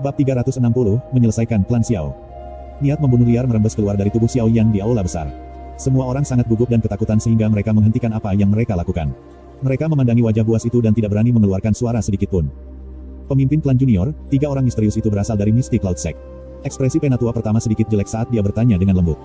Bab 360, menyelesaikan klan Xiao. Niat membunuh liar merembes keluar dari tubuh Xiao Yan di aula besar. Semua orang sangat gugup dan ketakutan sehingga mereka menghentikan apa yang mereka lakukan. Mereka memandangi wajah buas itu dan tidak berani mengeluarkan suara sedikit pun. Pemimpin klan junior, 3 orang misterius itu berasal dari Mystic Cloud Sect. Ekspresi penatua pertama sedikit jelek saat dia bertanya dengan lembut.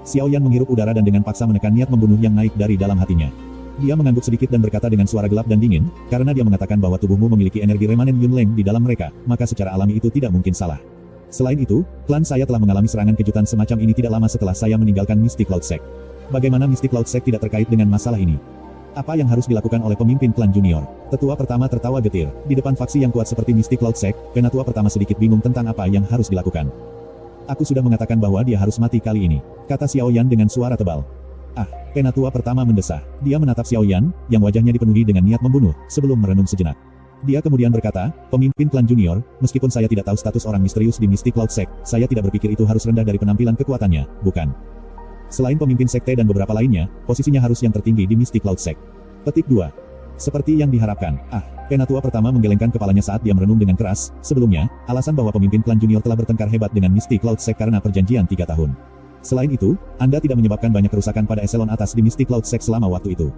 Xiao Yan menghirup udara dan dengan paksa menekan niat membunuh yang naik dari dalam hatinya. Dia mengangguk sedikit dan berkata dengan suara gelap dan dingin, karena dia mengatakan bahwa tubuhmu memiliki energi remanen Yunleng di dalam mereka, maka secara alami itu tidak mungkin salah. Selain itu, klan saya telah mengalami serangan kejutan semacam ini tidak lama setelah saya meninggalkan Mystic Cloud Sect. Bagaimana Mystic Cloud Sect tidak terkait dengan masalah ini? Apa yang harus dilakukan oleh pemimpin klan junior? Tetua pertama tertawa getir. Di depan faksi yang kuat seperti Mystic Cloud Sect, penatua pertama sedikit bingung tentang apa yang harus dilakukan. Aku sudah mengatakan bahwa dia harus mati kali ini, kata Xiao Yan dengan suara tebal. Ah, penatua pertama mendesah. Dia menatap Xiao Yan, yang wajahnya dipenuhi dengan niat membunuh, sebelum merenung sejenak. Dia kemudian berkata, pemimpin klan junior, meskipun saya tidak tahu status orang misterius di Mystic Cloud Sect, saya tidak berpikir itu harus rendah dari penampilan kekuatannya, bukan? Selain pemimpin sekte dan beberapa lainnya, posisinya harus yang tertinggi di Mystic Cloud Sect. Petik 2. Seperti yang diharapkan. Ah, penatua pertama menggelengkan kepalanya saat dia merenung dengan keras. Sebelumnya, alasan bahwa pemimpin klan junior telah bertengkar hebat dengan Mystic Cloud Sect karena perjanjian 3 tahun. Selain itu, Anda tidak menyebabkan banyak kerusakan pada eselon atas di Mystic Cloud Sect selama waktu itu.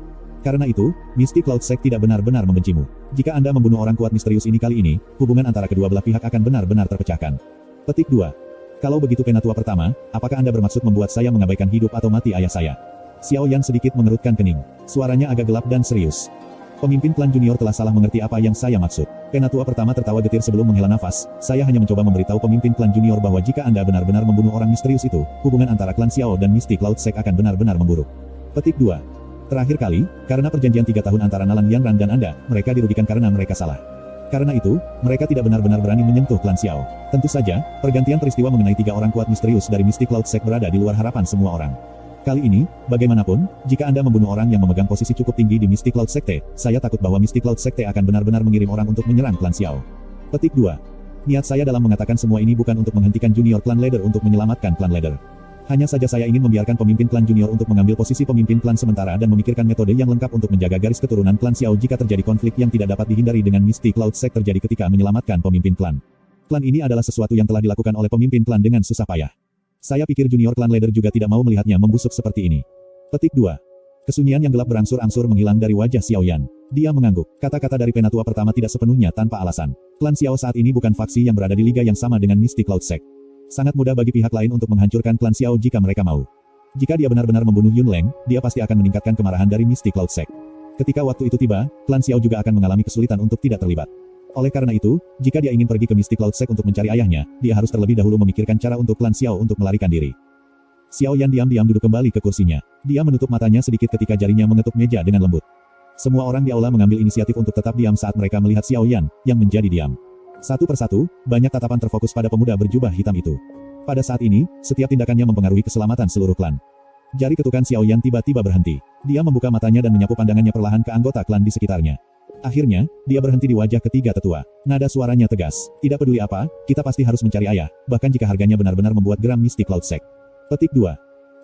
Karena itu, Mystic Cloud Sect tidak benar-benar membencimu. Jika Anda membunuh orang kuat misterius ini kali ini, hubungan antara kedua belah pihak akan benar-benar terpecahkan. Petik 2. Kalau begitu penatua pertama, apakah Anda bermaksud membuat saya mengabaikan hidup atau mati ayah saya? Xiao Yan sedikit mengerutkan kening. Suaranya agak gelap dan serius. Pemimpin klan junior telah salah mengerti apa yang saya maksud. Penatua pertama tertawa getir sebelum menghela nafas. Saya hanya mencoba memberitahu pemimpin klan junior bahwa jika Anda benar-benar membunuh orang misterius itu, hubungan antara klan Xiao dan Mystic Cloud Sect akan benar-benar memburuk. Petik 2. Terakhir kali, karena perjanjian 3 tahun antara Nalan Yanran dan Anda, mereka dirugikan karena mereka salah. Karena itu, mereka tidak benar-benar berani menyentuh klan Xiao. Tentu saja, pergantian peristiwa mengenai 3 orang kuat misterius dari Mystic Cloud Sect berada di luar harapan semua orang. Kali ini, bagaimanapun, jika Anda membunuh orang yang memegang posisi cukup tinggi di Mystic Cloud Sekte, saya takut bahwa Mystic Cloud Sekte akan benar-benar mengirim orang untuk menyerang klan Xiao. Petik 2. Niat saya dalam mengatakan semua ini bukan untuk menghentikan junior klan Leader untuk menyelamatkan klan Leader. Hanya saja saya ingin membiarkan pemimpin klan junior untuk mengambil posisi pemimpin klan sementara dan memikirkan metode yang lengkap untuk menjaga garis keturunan klan Xiao jika terjadi konflik yang tidak dapat dihindari dengan Mystic Cloud Sect terjadi ketika menyelamatkan pemimpin klan. Klan ini adalah sesuatu yang telah dilakukan oleh pemimpin klan dengan susah payah. Saya pikir junior klan Leader juga tidak mau melihatnya membusuk seperti ini. Petik 2. Kesunyian yang gelap berangsur-angsur menghilang dari wajah Xiao Yan. Dia mengangguk. Kata-kata dari penatua pertama tidak sepenuhnya tanpa alasan. Klan Xiao saat ini bukan faksi yang berada di liga yang sama dengan Mystic Cloud Sect. Sangat mudah bagi pihak lain untuk menghancurkan klan Xiao jika mereka mau. Jika dia benar-benar membunuh Yunleng, dia pasti akan meningkatkan kemarahan dari Mystic Cloud Sect. Ketika waktu itu tiba, klan Xiao juga akan mengalami kesulitan untuk tidak terlibat. Oleh karena itu, jika dia ingin pergi ke Mystic Cloud Sect untuk mencari ayahnya, dia harus terlebih dahulu memikirkan cara untuk klan Xiao untuk melarikan diri. Xiao Yan diam-diam duduk kembali ke kursinya. Dia menutup matanya sedikit ketika jarinya mengetuk meja dengan lembut. Semua orang di aula mengambil inisiatif untuk tetap diam saat mereka melihat Xiao Yan, yang menjadi diam. Satu persatu, banyak tatapan terfokus pada pemuda berjubah hitam itu. Pada saat ini, setiap tindakannya mempengaruhi keselamatan seluruh klan. Jari ketukan Xiao Yan tiba-tiba berhenti. Dia membuka matanya dan menyapu pandangannya perlahan ke anggota klan di sekitarnya. Akhirnya, dia berhenti di wajah ketiga tetua. Nada suaranya tegas. Tidak peduli apa, kita pasti harus mencari ayah, bahkan jika harganya benar-benar membuat geram Mystic Cloud Sect. Petik 2.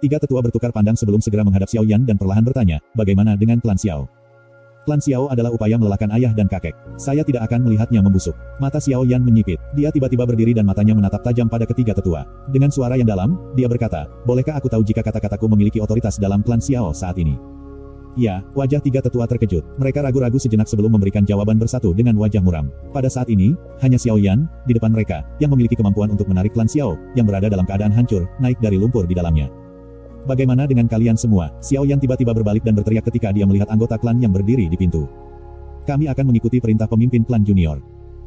3 tetua bertukar pandang sebelum segera menghadap Xiao Yan dan perlahan bertanya, bagaimana dengan klan Xiao? Klan Xiao adalah upaya melelahkan ayah dan kakek. Saya tidak akan melihatnya membusuk. Mata Xiao Yan menyipit. Dia tiba-tiba berdiri dan matanya menatap tajam pada ketiga tetua. Dengan suara yang dalam, dia berkata, bolehkah aku tahu jika kata-kataku memiliki otoritas dalam klan Xiao saat ini? Ya, wajah 3 tetua terkejut. Mereka ragu-ragu sejenak sebelum memberikan jawaban bersatu dengan wajah muram. Pada saat ini, hanya Xiao Yan, di depan mereka, yang memiliki kemampuan untuk menarik klan Xiao, yang berada dalam keadaan hancur, naik dari lumpur di dalamnya. Bagaimana dengan kalian semua? Xiao Yan tiba-tiba berbalik dan berteriak ketika dia melihat anggota klan yang berdiri di pintu. Kami akan mengikuti perintah pemimpin klan junior.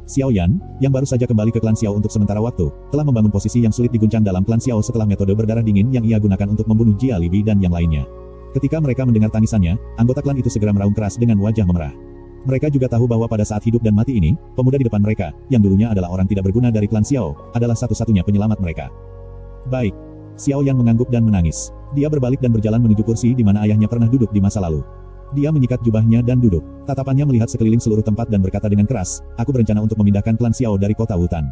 Xiao Yan, yang baru saja kembali ke klan Xiao untuk sementara waktu, telah membangun posisi yang sulit diguncang dalam klan Xiao setelah metode berdarah dingin yang ia gunakan untuk membunuh Jia Libi dan yang lainnya. Ketika mereka mendengar tangisannya, anggota klan itu segera meraung keras dengan wajah memerah. Mereka juga tahu bahwa pada saat hidup dan mati ini, pemuda di depan mereka, yang dulunya adalah orang tidak berguna dari klan Xiao, adalah satu-satunya penyelamat mereka. Baik. Xiao Yan mengangguk dan menangis. Dia berbalik dan berjalan menuju kursi di mana ayahnya pernah duduk di masa lalu. Dia menyikat jubahnya dan duduk. Tatapannya melihat sekeliling seluruh tempat dan berkata dengan keras, aku berencana untuk memindahkan klan Xiao dari kota hutan.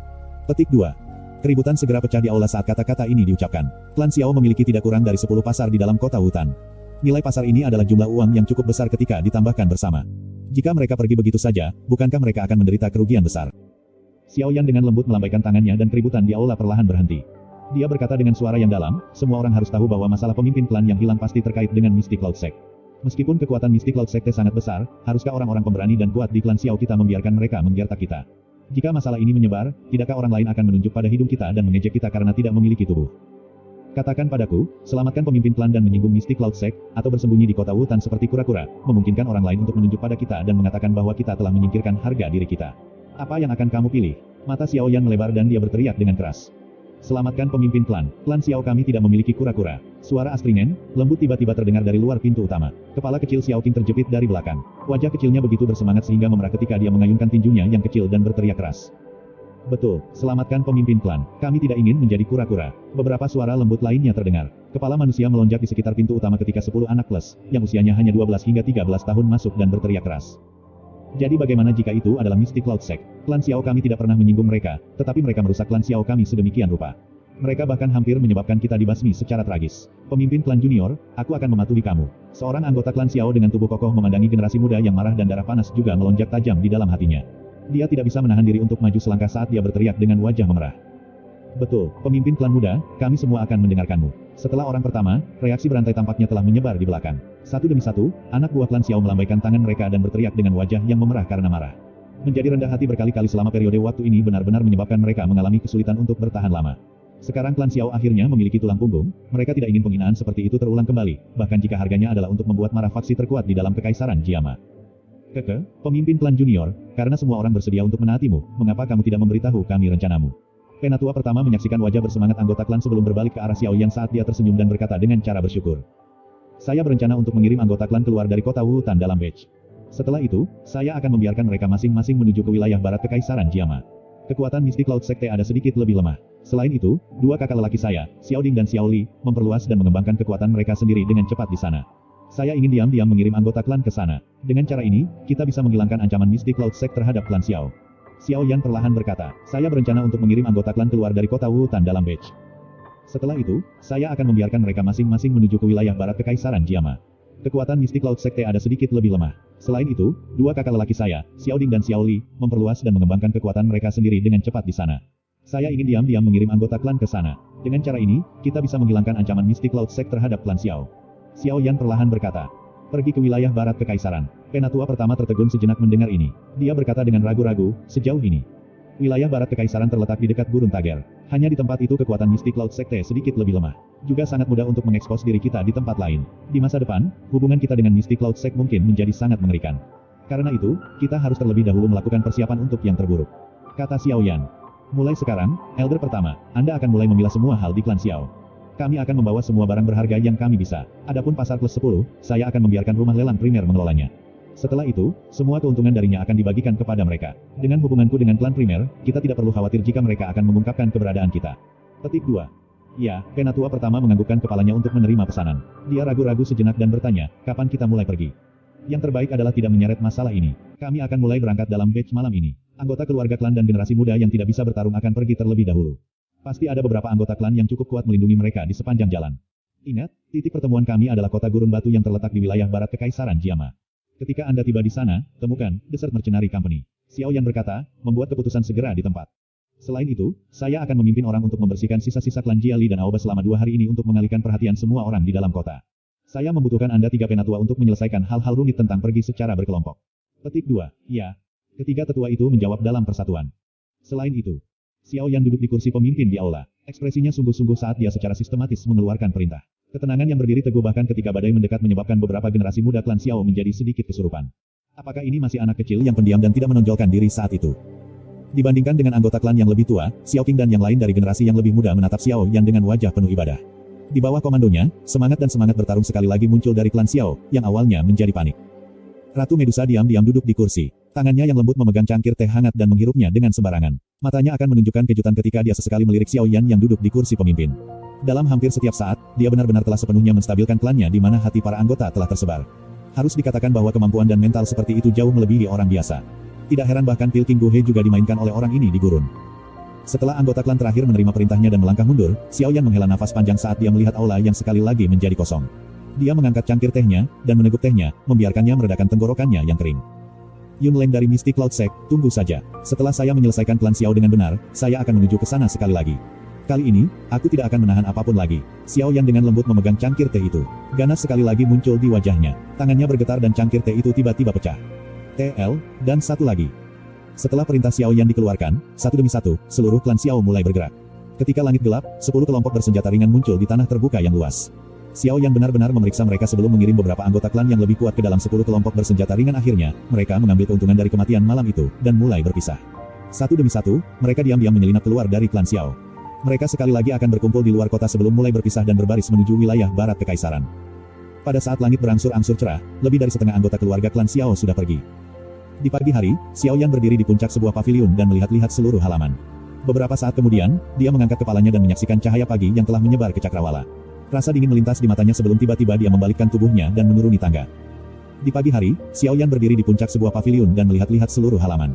Petik 2. Keributan segera pecah di aula saat kata-kata ini diucapkan. Klan Xiao memiliki tidak kurang dari 10 pasar di dalam kota hutan. Nilai pasar ini adalah jumlah uang yang cukup besar ketika ditambahkan bersama. Jika mereka pergi begitu saja, bukankah mereka akan menderita kerugian besar? Xiao Yan dengan lembut melambaikan tangannya dan keributan di aula perlahan berhenti. Dia berkata dengan suara yang dalam, semua orang harus tahu bahwa masalah pemimpin klan yang hilang pasti terkait dengan Mystic Cloud Sect. Meskipun kekuatan Mystic Cloud Sekte sangat besar, haruskah orang-orang pemberani dan kuat di klan Xiao kita membiarkan mereka menggertak kita? Jika masalah ini menyebar, tidakkah orang lain akan menunjuk pada hidung kita dan mengejek kita karena tidak memiliki tubuh? Katakan padaku, selamatkan pemimpin klan dan menyinggung Mystic Cloud Sect, atau bersembunyi di kota Wutan seperti kura-kura, memungkinkan orang lain untuk menunjuk pada kita dan mengatakan bahwa kita telah menyingkirkan harga diri kita. Apa yang akan kamu pilih? Mata Xiao Yan melebar dan dia berteriak dengan keras. Selamatkan pemimpin klan. Klan Xiao kami tidak memiliki kura-kura. Suara astringen, lembut tiba-tiba terdengar dari luar pintu utama. Kepala kecil Xiao Qing terjepit dari belakang. Wajah kecilnya begitu bersemangat sehingga memerah ketika dia mengayunkan tinjunya yang kecil dan berteriak keras. Betul, selamatkan pemimpin klan. Kami tidak ingin menjadi kura-kura. Beberapa suara lembut lainnya terdengar. Kepala manusia melonjak di sekitar pintu utama ketika 10 anak plus, yang usianya hanya 12 hingga 13 tahun masuk dan berteriak keras. Jadi bagaimana jika itu adalah Mystic Cloud Sect? Klan Xiao kami tidak pernah menyinggung mereka, tetapi mereka merusak klan Xiao kami sedemikian rupa. Mereka bahkan hampir menyebabkan kita dibasmi secara tragis. Pemimpin klan junior, aku akan mematuhi kamu. Seorang anggota klan Xiao dengan tubuh kokoh memandangi generasi muda yang marah dan darah panas juga melonjak tajam di dalam hatinya. Dia tidak bisa menahan diri untuk maju selangkah saat dia berteriak dengan wajah memerah. Betul, pemimpin klan muda, kami semua akan mendengarkanmu. Setelah orang pertama, reaksi berantai tampaknya telah menyebar di belakang. Satu demi satu, anak buah klan Xiao melambaikan tangan mereka dan berteriak dengan wajah yang memerah karena marah. Menjadi rendah hati berkali-kali selama periode waktu ini benar-benar menyebabkan mereka mengalami kesulitan untuk bertahan lama. Sekarang klan Xiao akhirnya memiliki tulang punggung, mereka tidak ingin penghinaan seperti itu terulang kembali, bahkan jika harganya adalah untuk membuat marah faksi terkuat di dalam kekaisaran Jiama. Keke, pemimpin klan junior, karena semua orang bersedia untuk menaatimu, mengapa kamu tidak memberitahu kami rencanamu? Penatua pertama menyaksikan wajah bersemangat anggota klan sebelum berbalik ke arah Xiao Yan saat dia tersenyum dan berkata dengan cara bersyukur. Saya berencana untuk mengirim anggota klan keluar dari kota Wutan dalam batch. Setelah itu, saya akan membiarkan mereka masing-masing menuju ke wilayah barat kekaisaran Jiama. Kekuatan Mystic Cloud Sekte ada sedikit lebih lemah. Selain itu, dua kakak lelaki saya, Xiao Ding dan Xiao Li, memperluas dan mengembangkan kekuatan mereka sendiri dengan cepat di sana. Saya ingin diam-diam mengirim anggota klan ke sana. Dengan cara ini, kita bisa menghilangkan ancaman Mystic Cloud Sekte terhadap klan Xiao. Xiao Yan perlahan berkata, saya berencana untuk mengirim anggota klan keluar dari kota Wutan dalam batch. Setelah itu, saya akan membiarkan mereka masing-masing menuju ke wilayah barat kekaisaran Jiama. Kekuatan Mystic Cloud Sekte ada sedikit lebih lemah. Selain itu, dua kakak lelaki saya, Xiao Ding dan Xiao Li, memperluas dan mengembangkan kekuatan mereka sendiri dengan cepat di sana. Saya ingin diam-diam mengirim anggota klan ke sana. Dengan cara ini, kita bisa menghilangkan ancaman Mystic Cloud Sekte terhadap klan Xiao. Xiao Yan perlahan berkata, pergi ke wilayah barat kekaisaran. Penatua pertama tertegun sejenak mendengar ini. Dia berkata dengan ragu-ragu, sejauh ini. Wilayah barat kekaisaran terletak di dekat gurun Tager. Hanya di tempat itu kekuatan Mystic Cloud Sekte sedikit lebih lemah. Juga sangat mudah untuk mengekspos diri kita di tempat lain. Di masa depan, hubungan kita dengan Mystic Cloud Sekte mungkin menjadi sangat mengerikan. Karena itu, kita harus terlebih dahulu melakukan persiapan untuk yang terburuk. Kata Xiao Yan. Mulai sekarang, Elder pertama, Anda akan mulai memilah semua hal di klan Xiao. Kami akan membawa semua barang berharga yang kami bisa. Adapun pasar plus 10, saya akan membiarkan rumah lelang primer mengelolanya. Setelah itu, semua keuntungan darinya akan dibagikan kepada mereka. Dengan hubunganku dengan klan primer, kita tidak perlu khawatir jika mereka akan mengungkapkan keberadaan kita. Petik 2. Ya, penatua pertama menganggukkan kepalanya untuk menerima pesanan. Dia ragu-ragu sejenak dan bertanya, kapan kita mulai pergi? Yang terbaik adalah tidak menyeret masalah ini. Kami akan mulai berangkat dalam batch malam ini. Anggota keluarga klan dan generasi muda yang tidak bisa bertarung akan pergi terlebih dahulu. Pasti ada beberapa anggota klan yang cukup kuat melindungi mereka di sepanjang jalan. Ingat, titik pertemuan kami adalah kota gurun batu yang terletak di wilayah barat kekaisaran Jiama. Ketika Anda tiba di sana, temukan Desert Mercenary Company. Xiao Yan berkata, membuat keputusan segera di tempat. Selain itu, saya akan memimpin orang untuk membersihkan sisa-sisa klan Jia Li dan Aoba selama 2 hari ini untuk mengalihkan perhatian semua orang di dalam kota. Saya membutuhkan Anda 3 penatua untuk menyelesaikan hal-hal rumit tentang pergi secara berkelompok. Petik 2. Ya. Ketiga tetua itu menjawab dalam persatuan. Selain itu, Xiao Yan duduk di kursi pemimpin di aula. Ekspresinya sungguh-sungguh saat dia secara sistematis mengeluarkan perintah. Ketenangan yang berdiri teguh bahkan ketika badai mendekat menyebabkan beberapa generasi muda klan Xiao menjadi sedikit kesurupan. Apakah ini masih anak kecil yang pendiam dan tidak menonjolkan diri saat itu? Dibandingkan dengan anggota klan yang lebih tua, Xiao Qing dan yang lain dari generasi yang lebih muda menatap Xiao Yan dengan wajah penuh ibadah. Di bawah komandonya, semangat dan semangat bertarung sekali lagi muncul dari klan Xiao, yang awalnya menjadi panik. Ratu Medusa diam-diam duduk di kursi. Tangannya yang lembut memegang cangkir teh hangat dan menghirupnya dengan sembarangan. Matanya akan menunjukkan kejutan ketika dia sesekali melirik Xiao Yan yang duduk di kursi pemimpin. Dalam hampir setiap saat, dia benar-benar telah sepenuhnya menstabilkan klannya di mana hati para anggota telah tersebar. Harus dikatakan bahwa kemampuan dan mental seperti itu jauh melebihi orang biasa. Tidak heran bahkan Pil King Guhe juga dimainkan oleh orang ini di gurun. Setelah anggota klan terakhir menerima perintahnya dan melangkah mundur, Xiao Yan menghela nafas panjang saat dia melihat aula yang sekali lagi menjadi kosong. Dia mengangkat cangkir tehnya, dan meneguk tehnya, membiarkannya meredakan tenggorokannya yang kering. Yunleng dari Misty Cloud Sect, tunggu saja. Setelah saya menyelesaikan klan Xiao dengan benar, saya akan menuju ke sana sekali lagi. Kali ini, aku tidak akan menahan apapun lagi. Xiao Yan dengan lembut memegang cangkir teh itu. Ganas sekali lagi muncul di wajahnya. Tangannya bergetar dan cangkir teh itu tiba-tiba pecah. TL, dan satu lagi. Setelah perintah Xiao Yan dikeluarkan, satu demi satu, seluruh klan Xiao mulai bergerak. Ketika langit gelap, 10 kelompok bersenjata ringan muncul di tanah terbuka yang luas. Xiao Yan benar-benar memeriksa mereka sebelum mengirim beberapa anggota klan yang lebih kuat ke dalam 10 kelompok bersenjata ringan. Akhirnya, mereka mengambil keuntungan dari kematian malam itu, dan mulai berpisah. Satu demi satu, mereka diam-diam menyelinap keluar dari klan Xiao. Mereka sekali lagi akan berkumpul di luar kota sebelum mulai berpisah dan berbaris menuju wilayah barat kekaisaran. Pada saat langit berangsur-angsur cerah, lebih dari setengah anggota keluarga klan Xiao sudah pergi. Di pagi hari, Xiao Yan berdiri di puncak sebuah paviliun dan melihat-lihat seluruh halaman. Beberapa saat kemudian, dia mengangkat kepalanya dan menyaksikan cahaya pagi yang telah menyebar ke cakrawala. Rasa dingin melintas di matanya sebelum tiba-tiba dia membalikkan tubuhnya dan menuruni tangga. Di pagi hari, Xiao Yan berdiri di puncak sebuah paviliun dan melihat-lihat seluruh halaman.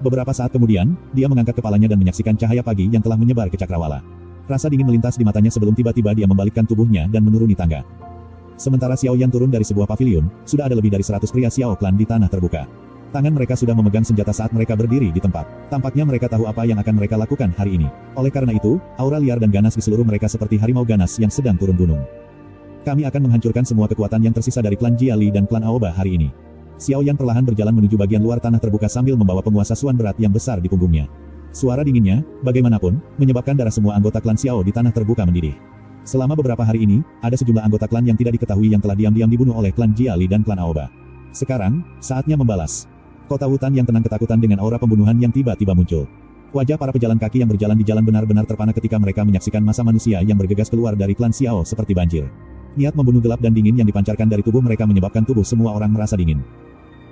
Beberapa saat kemudian, dia mengangkat kepalanya dan menyaksikan cahaya pagi yang telah menyebar ke cakrawala. Rasa dingin melintas di matanya sebelum tiba-tiba dia membalikkan tubuhnya dan menuruni tangga. Sementara Xiao Yan turun dari sebuah paviliun, sudah ada lebih dari 100 pria Xiao Clan di tanah terbuka. Tangan mereka sudah memegang senjata saat mereka berdiri di tempat. Tampaknya mereka tahu apa yang akan mereka lakukan hari ini. Oleh karena itu, aura liar dan ganas di seluruh mereka seperti harimau ganas yang sedang turun gunung. Kami akan menghancurkan semua kekuatan yang tersisa dari klan Jia Li dan klan Aoba hari ini. Xiao Yan perlahan berjalan menuju bagian luar tanah terbuka sambil membawa penguasa Suan berat yang besar di punggungnya. Suara dinginnya, bagaimanapun, menyebabkan darah semua anggota klan Xiao di tanah terbuka mendidih. Selama beberapa hari ini, ada sejumlah anggota klan yang tidak diketahui yang telah diam-diam dibunuh oleh klan Jia Li dan klan Aoba. Sekarang, saatnya membalas. Kota hutan yang tenang ketakutan dengan aura pembunuhan yang tiba-tiba muncul. Wajah para pejalan kaki yang berjalan di jalan benar-benar terpana ketika mereka menyaksikan massa manusia yang bergegas keluar dari klan Xiao seperti banjir. Niat membunuh gelap dan dingin yang dipancarkan dari tubuh mereka menyebabkan tubuh semua orang merasa dingin.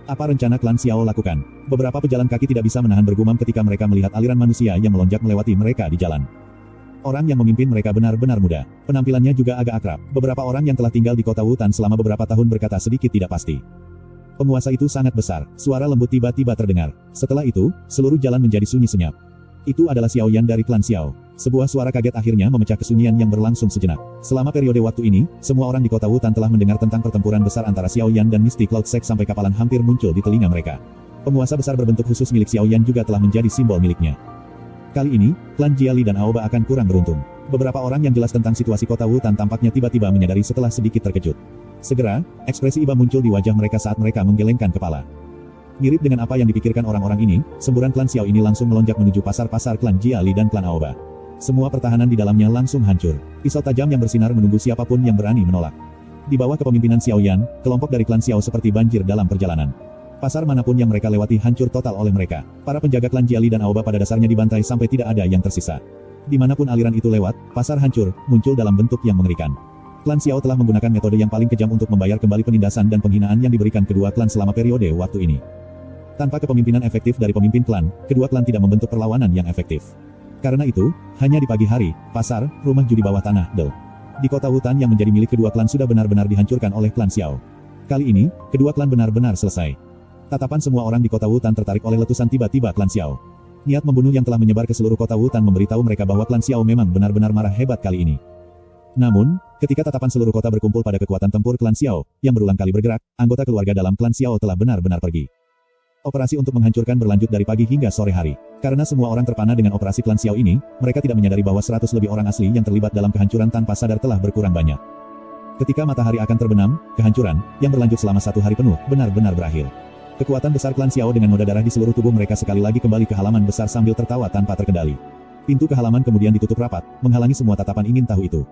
Apa rencana klan Xiao lakukan? Beberapa pejalan kaki tidak bisa menahan bergumam ketika mereka melihat aliran manusia yang melonjak melewati mereka di jalan. Orang yang memimpin mereka benar-benar muda. Penampilannya juga agak akrab. Beberapa orang yang telah tinggal di kota hutan selama beberapa tahun berkata sedikit tidak pasti. Penguasa itu sangat besar. Suara lembut tiba-tiba terdengar. Setelah itu, seluruh jalan menjadi sunyi senyap. Itu adalah Xiao Yan dari klan Xiao. Sebuah suara kaget akhirnya memecah kesunyian yang berlangsung sejenak. Selama periode waktu ini, semua orang di kota hutan telah mendengar tentang pertempuran besar antara Xiao Yan dan Misty Cloud Sect sampai kapalan hampir muncul di telinga mereka. Penguasa besar berbentuk khusus milik Xiao Yan juga telah menjadi simbol miliknya. Kali ini, klan Jia Li dan Aoba akan kurang beruntung. Beberapa orang yang jelas tentang situasi kota hutan tampaknya tiba-tiba menyadari setelah sedikit terkejut. Segera, ekspresi iba muncul di wajah mereka saat mereka menggelengkan kepala. Mirip dengan apa yang dipikirkan orang-orang ini, semburan klan Xiao ini langsung melonjak menuju pasar-pasar klan Jia Li dan klan Aoba. Semua pertahanan di dalamnya langsung hancur. Pisau tajam yang bersinar menunggu siapapun yang berani menolak. Di bawah kepemimpinan Xiao Yan, kelompok dari klan Xiao seperti banjir dalam perjalanan. Pasar manapun yang mereka lewati hancur total oleh mereka. Para penjaga klan Jia Li dan Aoba pada dasarnya dibantai sampai tidak ada yang tersisa. Dimanapun aliran itu lewat, pasar hancur, muncul dalam bentuk yang mengerikan. Klan Xiao telah menggunakan metode yang paling kejam untuk membayar kembali penindasan dan penghinaan yang diberikan kedua klan selama periode waktu ini. Tanpa kepemimpinan efektif dari pemimpin klan, kedua klan tidak membentuk perlawanan yang efektif. Karena itu, hanya di pagi hari, pasar, rumah judi bawah tanah, di kota hutan yang menjadi milik kedua klan sudah benar-benar dihancurkan oleh klan Xiao. Kali ini, kedua klan benar-benar selesai. Tatapan semua orang di kota hutan tertarik oleh letusan tiba-tiba klan Xiao. Niat membunuh yang telah menyebar ke seluruh kota hutan memberitahu mereka bahwa klan Xiao memang benar-benar marah hebat kali ini. Namun, ketika tatapan seluruh kota berkumpul pada kekuatan tempur klan Xiao, yang berulang kali bergerak, anggota keluarga dalam klan Xiao telah benar-benar pergi. Operasi untuk menghancurkan berlanjut dari pagi hingga sore hari. Karena semua orang terpana dengan operasi klan Xiao ini, mereka tidak menyadari bahwa 100 lebih orang asli yang terlibat dalam kehancuran tanpa sadar telah berkurang banyak. Ketika matahari akan terbenam, kehancuran, yang berlanjut selama 1 hari penuh, benar-benar berakhir. Kekuatan besar klan Xiao dengan noda darah di seluruh tubuh mereka sekali lagi kembali ke halaman besar sambil tertawa tanpa terkendali. Pintu ke halaman kemudian ditutup rapat, menghalangi semua tatapan ingin tahu itu.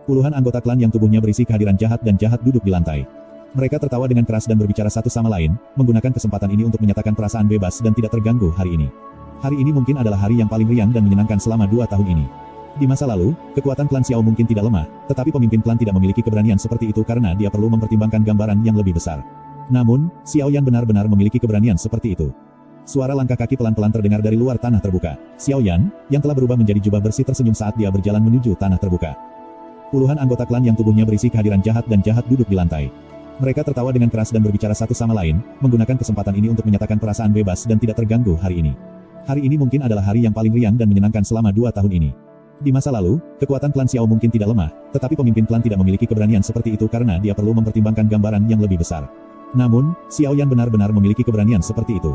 Puluhan anggota klan yang tubuhnya berisi kehadiran jahat dan jahat duduk di lantai. Mereka tertawa dengan keras dan berbicara satu sama lain, menggunakan kesempatan ini untuk menyatakan perasaan bebas dan tidak terganggu hari ini. Hari ini mungkin adalah hari yang paling riang dan menyenangkan selama 2 tahun ini. Di masa lalu, kekuatan klan Xiao mungkin tidak lemah, tetapi pemimpin klan tidak memiliki keberanian seperti itu karena dia perlu mempertimbangkan gambaran yang lebih besar. Namun, Xiao Yan benar-benar memiliki keberanian seperti itu. Suara langkah kaki pelan-pelan terdengar dari luar tanah terbuka. Xiao Yan, yang telah berubah menjadi jubah bersih tersenyum saat dia berjalan menuju tanah terbuka. Puluhan anggota klan yang tubuhnya berisi kehadiran jahat dan jahat duduk di lantai. Mereka tertawa dengan keras dan berbicara satu sama lain, menggunakan kesempatan ini untuk menyatakan perasaan bebas dan tidak terganggu hari ini. Hari ini mungkin adalah hari yang paling riang dan menyenangkan selama 2 tahun ini. Di masa lalu, kekuatan klan Xiao mungkin tidak lemah, tetapi pemimpin klan tidak memiliki keberanian seperti itu karena dia perlu mempertimbangkan gambaran yang lebih besar. Namun, Xiao Yan benar-benar memiliki keberanian seperti itu.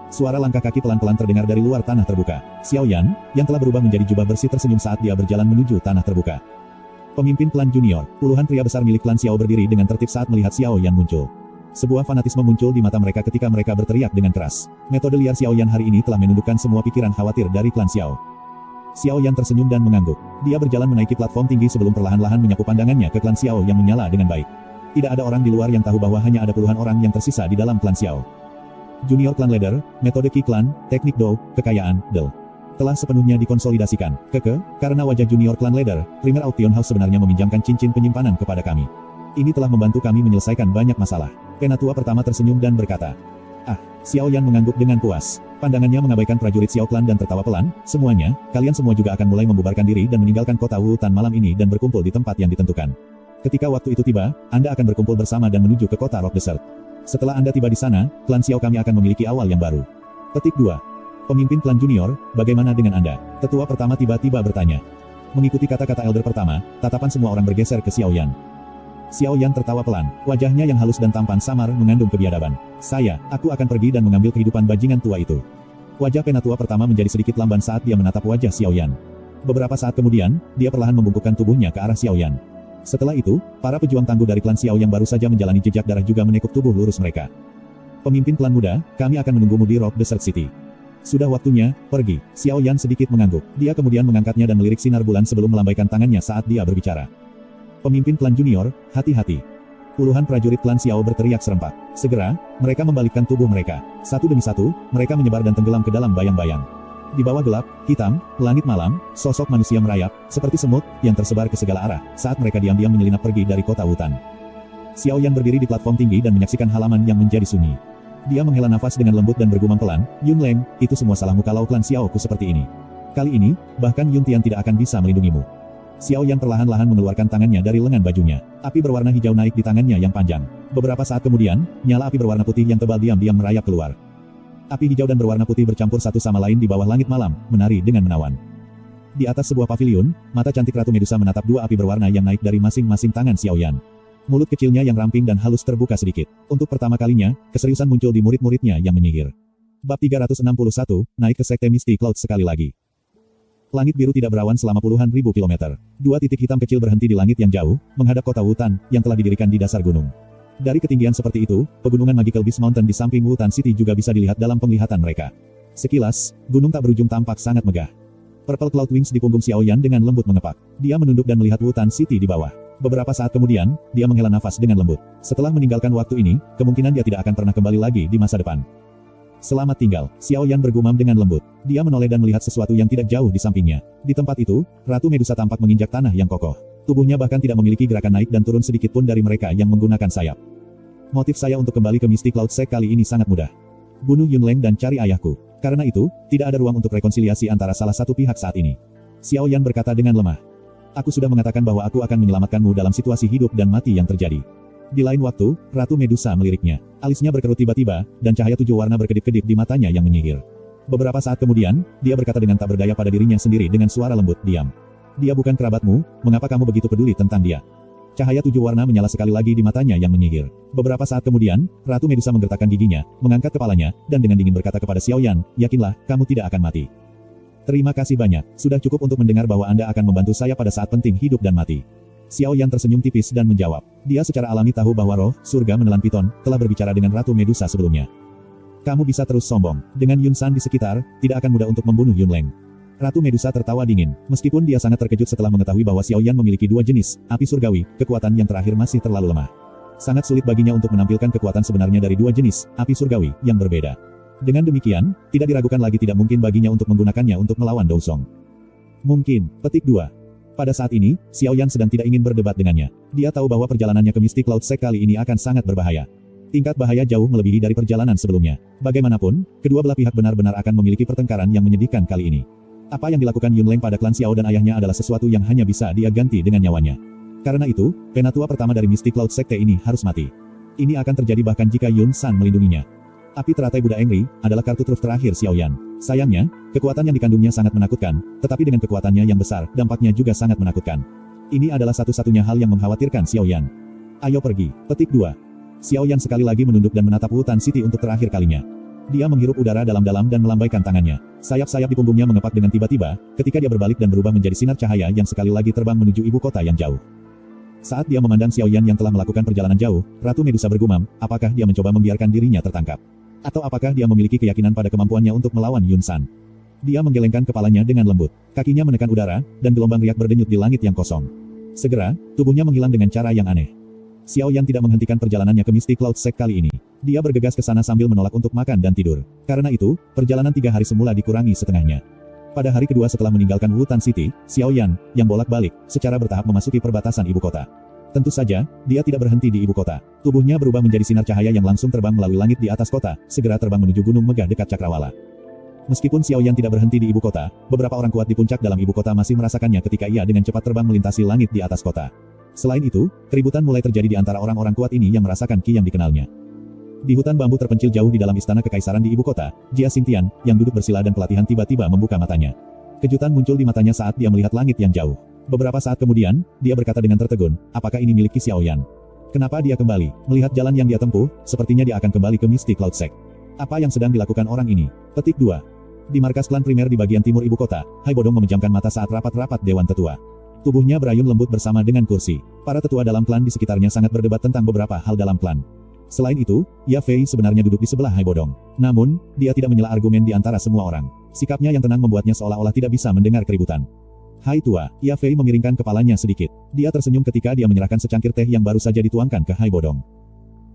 Suara langkah kaki pelan-pelan terdengar dari luar tanah terbuka. Xiao Yan, yang telah berubah menjadi jubah bersih tersenyum saat dia berjalan menuju tanah terbuka. Pemimpin klan junior, puluhan pria besar milik klan Xiao berdiri dengan tertib saat melihat Xiao Yan muncul. Sebuah fanatisme muncul di mata mereka ketika mereka berteriak dengan keras. Metode liar Xiao Yan hari ini telah menundukkan semua pikiran khawatir dari klan Xiao. Xiao Yan tersenyum dan mengangguk. Dia berjalan menaiki platform tinggi sebelum perlahan-lahan menyapu pandangannya ke klan Xiao yang menyala dengan baik. Tidak ada orang di luar yang tahu bahwa hanya ada puluhan orang yang tersisa di dalam klan Xiao. Junior Clan Leader, metode Qi Clan, teknik Dou, kekayaan, Del. Telah sepenuhnya dikonsolidasikan. Karena wajah Junior Clan Leader, Ringer Auction House sebenarnya meminjamkan cincin penyimpanan kepada kami. Ini telah membantu kami menyelesaikan banyak masalah. Penatua pertama tersenyum dan berkata. Xiao Yan mengangguk dengan puas. Pandangannya mengabaikan prajurit Xiao Clan dan tertawa pelan. Semuanya, kalian semua juga akan mulai membubarkan diri dan meninggalkan kota Wutan malam ini dan berkumpul di tempat yang ditentukan. Ketika waktu itu tiba, Anda akan berkumpul bersama dan menuju ke kota Rock Desert. Setelah Anda tiba di sana, klan Xiao kami akan memiliki awal yang baru. Petik 2. Pemimpin klan junior, bagaimana dengan Anda? Tetua pertama tiba-tiba bertanya. Mengikuti kata-kata elder pertama, tatapan semua orang bergeser ke Xiao Yan. Xiao Yan tertawa pelan, wajahnya yang halus dan tampan samar mengandung kebiadaban. Aku akan pergi dan mengambil kehidupan bajingan tua itu. Wajah penatua pertama menjadi sedikit lamban saat dia menatap wajah Xiao Yan. Beberapa saat kemudian, dia perlahan membungkukkan tubuhnya ke arah Xiao Yan. Setelah itu, para pejuang tangguh dari klan Xiao yang baru saja menjalani jejak darah juga menekuk tubuh lurus mereka. Pemimpin klan muda, kami akan menunggumu di Rock Desert City. Sudah waktunya, pergi. Xiao Yan sedikit mengangguk. Dia kemudian mengangkatnya dan melirik sinar bulan sebelum melambaikan tangannya saat dia berbicara. Pemimpin klan junior, hati-hati. Puluhan prajurit klan Xiao berteriak serempak. Segera, mereka membalikkan tubuh mereka. Satu demi satu, mereka menyebar dan tenggelam ke dalam bayang-bayang. Di bawah gelap, hitam, langit malam, sosok manusia merayap, seperti semut, yang tersebar ke segala arah, saat mereka diam-diam menyelinap pergi dari kota Wutan. Xiao Yan berdiri di platform tinggi dan menyaksikan halaman yang menjadi sunyi. Dia menghela nafas dengan lembut dan bergumam pelan, Yun Leng, itu semua salahmu kalau klan Xiao ku seperti ini. Kali ini, bahkan Yun Tian tidak akan bisa melindungimu. Xiao Yan perlahan-lahan mengeluarkan tangannya dari lengan bajunya. Api berwarna hijau naik di tangannya yang panjang. Beberapa saat kemudian, nyala api berwarna putih yang tebal diam-diam merayap keluar. Api hijau dan berwarna putih bercampur satu sama lain di bawah langit malam, menari dengan menawan. Di atas sebuah pavilion, mata cantik Ratu Medusa menatap dua api berwarna yang naik dari masing-masing tangan Xiao Yan. Mulut kecilnya yang ramping dan halus terbuka sedikit. Untuk pertama kalinya, keseriusan muncul di murid-muridnya yang menyihir. Bab 361, naik ke Sekte Misty Cloud sekali lagi. Langit biru tidak berawan selama puluhan ribu kilometer. Dua titik hitam kecil berhenti di langit yang jauh, menghadap kota Wutan, yang telah didirikan di dasar gunung. Dari ketinggian seperti itu, pegunungan Magical Beast Mountain di samping Wutan City juga bisa dilihat dalam penglihatan mereka. Sekilas, gunung tak berujung tampak sangat megah. Purple Cloud Wings di punggung Xiao Yan dengan lembut mengepak. Dia menunduk dan melihat Wutan City di bawah. Beberapa saat kemudian, dia menghela nafas dengan lembut. Setelah meninggalkan waktu ini, kemungkinan dia tidak akan pernah kembali lagi di masa depan. Selamat tinggal, Xiao Yan bergumam dengan lembut. Dia menoleh dan melihat sesuatu yang tidak jauh di sampingnya. Di tempat itu, Ratu Medusa tampak menginjak tanah yang kokoh. Tubuhnya bahkan tidak memiliki gerakan naik dan turun sedikit pun dari mereka yang menggunakan sayap. Motif saya untuk kembali ke Misty Cloud Sect kali ini sangat mudah. Bunuh Yun Leng dan cari ayahku. Karena itu, tidak ada ruang untuk rekonsiliasi antara salah satu pihak saat ini. Xiao Yan berkata dengan lemah. Aku sudah mengatakan bahwa aku akan menyelamatkanmu dalam situasi hidup dan mati yang terjadi. Di lain waktu, Ratu Medusa meliriknya. Alisnya berkerut tiba-tiba, dan cahaya 7 warna berkedip-kedip di matanya yang menyihir. Beberapa saat kemudian, dia berkata dengan tak berdaya pada dirinya sendiri dengan suara lembut, diam. Dia bukan kerabatmu, mengapa kamu begitu peduli tentang dia? Cahaya 7 warna menyala sekali lagi di matanya yang menyihir. Beberapa saat kemudian, Ratu Medusa menggertakkan giginya, mengangkat kepalanya, dan dengan dingin berkata kepada Xiao Yan, yakinlah, kamu tidak akan mati. Terima kasih banyak, sudah cukup untuk mendengar bahwa Anda akan membantu saya pada saat penting hidup dan mati. Xiao Yan tersenyum tipis dan menjawab. Dia secara alami tahu bahwa roh, surga menelan piton, telah berbicara dengan Ratu Medusa sebelumnya. Kamu bisa terus sombong. Dengan Yun San di sekitar, tidak akan mudah untuk membunuh Yun Leng. Ratu Medusa tertawa dingin, meskipun dia sangat terkejut setelah mengetahui bahwa Xiao Yan memiliki 2 jenis, api surgawi, kekuatan yang terakhir masih terlalu lemah. Sangat sulit baginya untuk menampilkan kekuatan sebenarnya dari 2 jenis, api surgawi, yang berbeda. Dengan demikian, tidak diragukan lagi tidak mungkin baginya untuk menggunakannya untuk melawan Dou Song. Mungkin, petik 2. Pada saat ini, Xiao Yan sedang tidak ingin berdebat dengannya. Dia tahu bahwa perjalanannya ke Misty Cloud Sect kali ini akan sangat berbahaya. Tingkat bahaya jauh melebihi dari perjalanan sebelumnya. Bagaimanapun, kedua belah pihak benar-benar akan memiliki pertengkaran yang menyedihkan kali ini. Apa yang dilakukan Yun Leng pada klan Xiao dan ayahnya adalah sesuatu yang hanya bisa dia ganti dengan nyawanya. Karena itu, penatua pertama dari Misty Cloud Sekte ini harus mati. Ini akan terjadi bahkan jika Yun San melindunginya. Api teratai Buddha Engri adalah kartu truf terakhir Xiao Yan. Sayangnya, kekuatan yang dikandungnya sangat menakutkan, tetapi dengan kekuatannya yang besar, dampaknya juga sangat menakutkan. Ini adalah satu-satunya hal yang mengkhawatirkan Xiao Yan. Ayo pergi. Petik 2. Xiao Yan sekali lagi menunduk dan menatap Wutan City untuk terakhir kalinya. Dia menghirup udara dalam-dalam dan melambaikan tangannya. Sayap-sayap di punggungnya mengepak dengan tiba-tiba, ketika dia berbalik dan berubah menjadi sinar cahaya yang sekali lagi terbang menuju ibu kota yang jauh. Saat dia memandang Xiao Yan yang telah melakukan perjalanan jauh, Ratu Medusa bergumam, apakah dia mencoba membiarkan dirinya tertangkap? Atau apakah dia memiliki keyakinan pada kemampuannya untuk melawan Yun San? Dia menggelengkan kepalanya dengan lembut. Kakinya menekan udara, dan gelombang riak berdenyut di langit yang kosong. Segera, tubuhnya menghilang dengan cara yang aneh. Xiao Yan tidak menghentikan perjalanannya ke Misty Cloud Sect kali ini. Dia bergegas ke sana sambil menolak untuk makan dan tidur. Karena itu, perjalanan 3 hari semula dikurangi setengahnya. Pada hari kedua setelah meninggalkan Wutan City, Xiao Yan, yang bolak-balik, secara bertahap memasuki perbatasan ibu kota. Tentu saja, dia tidak berhenti di ibu kota. Tubuhnya berubah menjadi sinar cahaya yang langsung terbang melalui langit di atas kota, segera terbang menuju gunung megah dekat Cakrawala. Meskipun Xiao Yan tidak berhenti di ibu kota, beberapa orang kuat di puncak dalam ibu kota masih merasakannya ketika ia dengan cepat terbang melintasi langit di atas kota. Selain itu, keributan mulai terjadi di antara orang-orang kuat ini yang merasakan ki yang dikenalnya. Di hutan bambu terpencil jauh di dalam istana kekaisaran di ibu kota, Jia Xingtian, yang duduk bersila dan pelatihan tiba-tiba membuka matanya. Kejutan muncul di matanya saat dia melihat langit yang jauh. Beberapa saat kemudian, dia berkata dengan tertegun, apakah ini milik Xiao Yan? Kenapa dia kembali? Melihat jalan yang dia tempuh, sepertinya dia akan kembali ke Misty Cloud Sect. Apa yang sedang dilakukan orang ini? Petik 2. Di markas klan primer di bagian timur ibu kota, Hai Bodong memejamkan mata saat rapat-rapat Dewan Tetua. Tubuhnya berayun lembut bersama dengan kursi. Para tetua dalam klan di sekitarnya sangat berdebat tentang beberapa hal dalam klan. Selain itu, Ya Fei sebenarnya duduk di sebelah Hai Bodong. Namun, dia tidak menyela argumen di antara semua orang. Sikapnya yang tenang membuatnya seolah-olah tidak bisa mendengar keributan. Hai tua, Ya Fei mengiringkan kepalanya sedikit. Dia tersenyum ketika dia menyerahkan secangkir teh yang baru saja dituangkan ke Hai Bodong.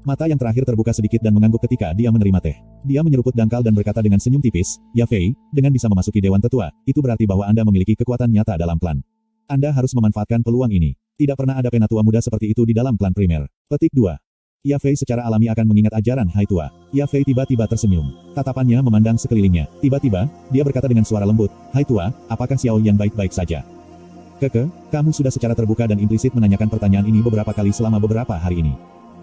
Mata yang terakhir terbuka sedikit dan mengangguk ketika dia menerima teh. Dia menyeruput dangkal dan berkata dengan senyum tipis, Ya Fei, dengan bisa memasuki Dewan Tetua, itu berarti bahwa Anda memiliki kekuatan nyata dalam klan. Anda harus memanfaatkan peluang ini. Tidak pernah ada penatua muda seperti itu di dalam klan primer. Petik 2. Ya Fei secara alami akan mengingat ajaran Hai tua. Ya Fei tiba-tiba tersenyum. Tatapannya memandang sekelilingnya. Tiba-tiba, dia berkata dengan suara lembut, Hai tua, apakah Xiao Yan baik-baik saja? Kamu sudah secara terbuka dan implisit menanyakan pertanyaan ini beberapa kali selama beberapa hari ini.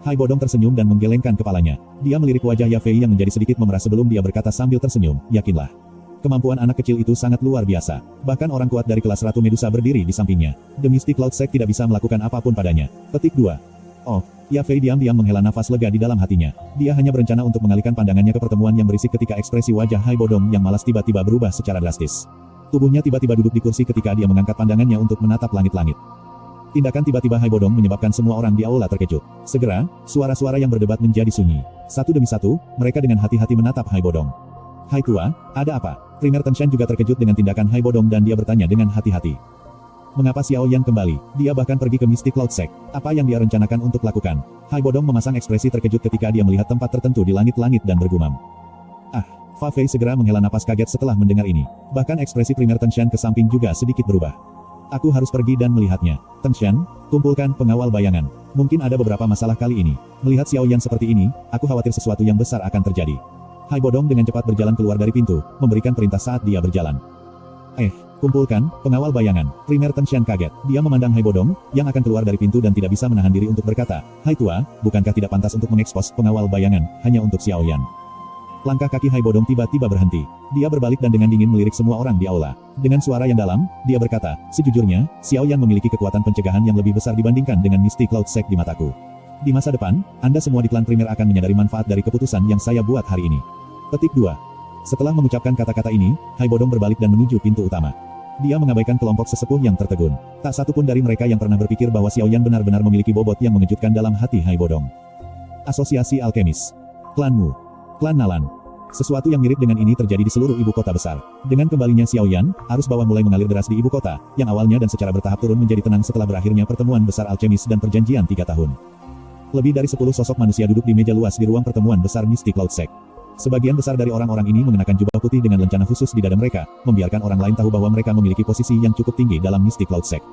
Hai Bodong tersenyum dan menggelengkan kepalanya. Dia melirik wajah Ya Fei yang menjadi sedikit memerah sebelum dia berkata sambil tersenyum, yakinlah. Kemampuan anak kecil itu sangat luar biasa. Bahkan orang kuat dari kelas Ratu Medusa berdiri di sampingnya. The Misty Cloud Sect tidak bisa melakukan apapun padanya. Petik 2. Oh, Ya Fei diam-diam menghela nafas lega di dalam hatinya. Dia hanya berencana untuk mengalihkan pandangannya ke pertemuan yang berisik ketika ekspresi wajah Hai Bodong yang malas tiba-tiba berubah secara drastis. Tubuhnya tiba-tiba duduk di kursi ketika dia mengangkat pandangannya untuk menatap langit-langit. Tindakan tiba-tiba Hai Bodong menyebabkan semua orang di aula terkejut. Segera, suara-suara yang berdebat menjadi sunyi. Satu demi satu, mereka dengan hati-hati menatap Hai Bodong. Hai tua, ada apa? Primer Tenshan juga terkejut dengan tindakan Hai Bodong dan dia bertanya dengan hati-hati. Mengapa Xiao Yan kembali? Dia bahkan pergi ke Misty Cloud Sect. Apa yang dia rencanakan untuk lakukan? Hai Bodong memasang ekspresi terkejut ketika dia melihat tempat tertentu di langit-langit dan bergumam. Fa Fei segera menghela napas kaget setelah mendengar ini. Bahkan ekspresi Primer Tenshan ke samping juga sedikit berubah. Aku harus pergi dan melihatnya. Tenshan, kumpulkan pengawal bayangan. Mungkin ada beberapa masalah kali ini. Melihat Xiao Yan seperti ini, aku khawatir sesuatu yang besar akan terjadi. Hai Bodong dengan cepat berjalan keluar dari pintu, memberikan perintah saat dia berjalan. Kumpulkan pengawal bayangan. Primer Tenshan kaget. Dia memandang Hai Bodong, yang akan keluar dari pintu dan tidak bisa menahan diri untuk berkata, Hai tua, bukankah tidak pantas untuk mengekspos pengawal bayangan, hanya untuk Xiao Yan? Langkah kaki Hai Bodong tiba-tiba berhenti. Dia berbalik dan dengan dingin melirik semua orang di aula. Dengan suara yang dalam, dia berkata, sejujurnya, Xiao Yan memiliki kekuatan pencegahan yang lebih besar dibandingkan dengan Misty Cloud Sect di mataku. Di masa depan, Anda semua di klan primer akan menyadari manfaat dari keputusan yang saya buat hari ini. Petik 2. Setelah mengucapkan kata-kata ini, Hai Bodong berbalik dan menuju pintu utama. Dia mengabaikan kelompok sesepuh yang tertegun. Tak satu pun dari mereka yang pernah berpikir bahwa Xiao Yan benar-benar memiliki bobot yang mengejutkan dalam hati Hai Bodong. Asosiasi Alkemis. Klanmu. Klan Nalan. Sesuatu yang mirip dengan ini terjadi di seluruh ibu kota besar. Dengan kembalinya Xiao Yan, arus bawah mulai mengalir deras di ibu kota, yang awalnya dan secara bertahap turun menjadi tenang setelah berakhirnya pertemuan besar alkemis dan perjanjian 3 tahun. Lebih dari 10 sosok manusia duduk di meja luas di ruang pertemuan besar Misty Cloud Sect. Sebagian besar dari orang-orang ini mengenakan jubah putih dengan lencana khusus di dada mereka, membiarkan orang lain tahu bahwa mereka memiliki posisi yang cukup tinggi dalam Misty Cloud Sect.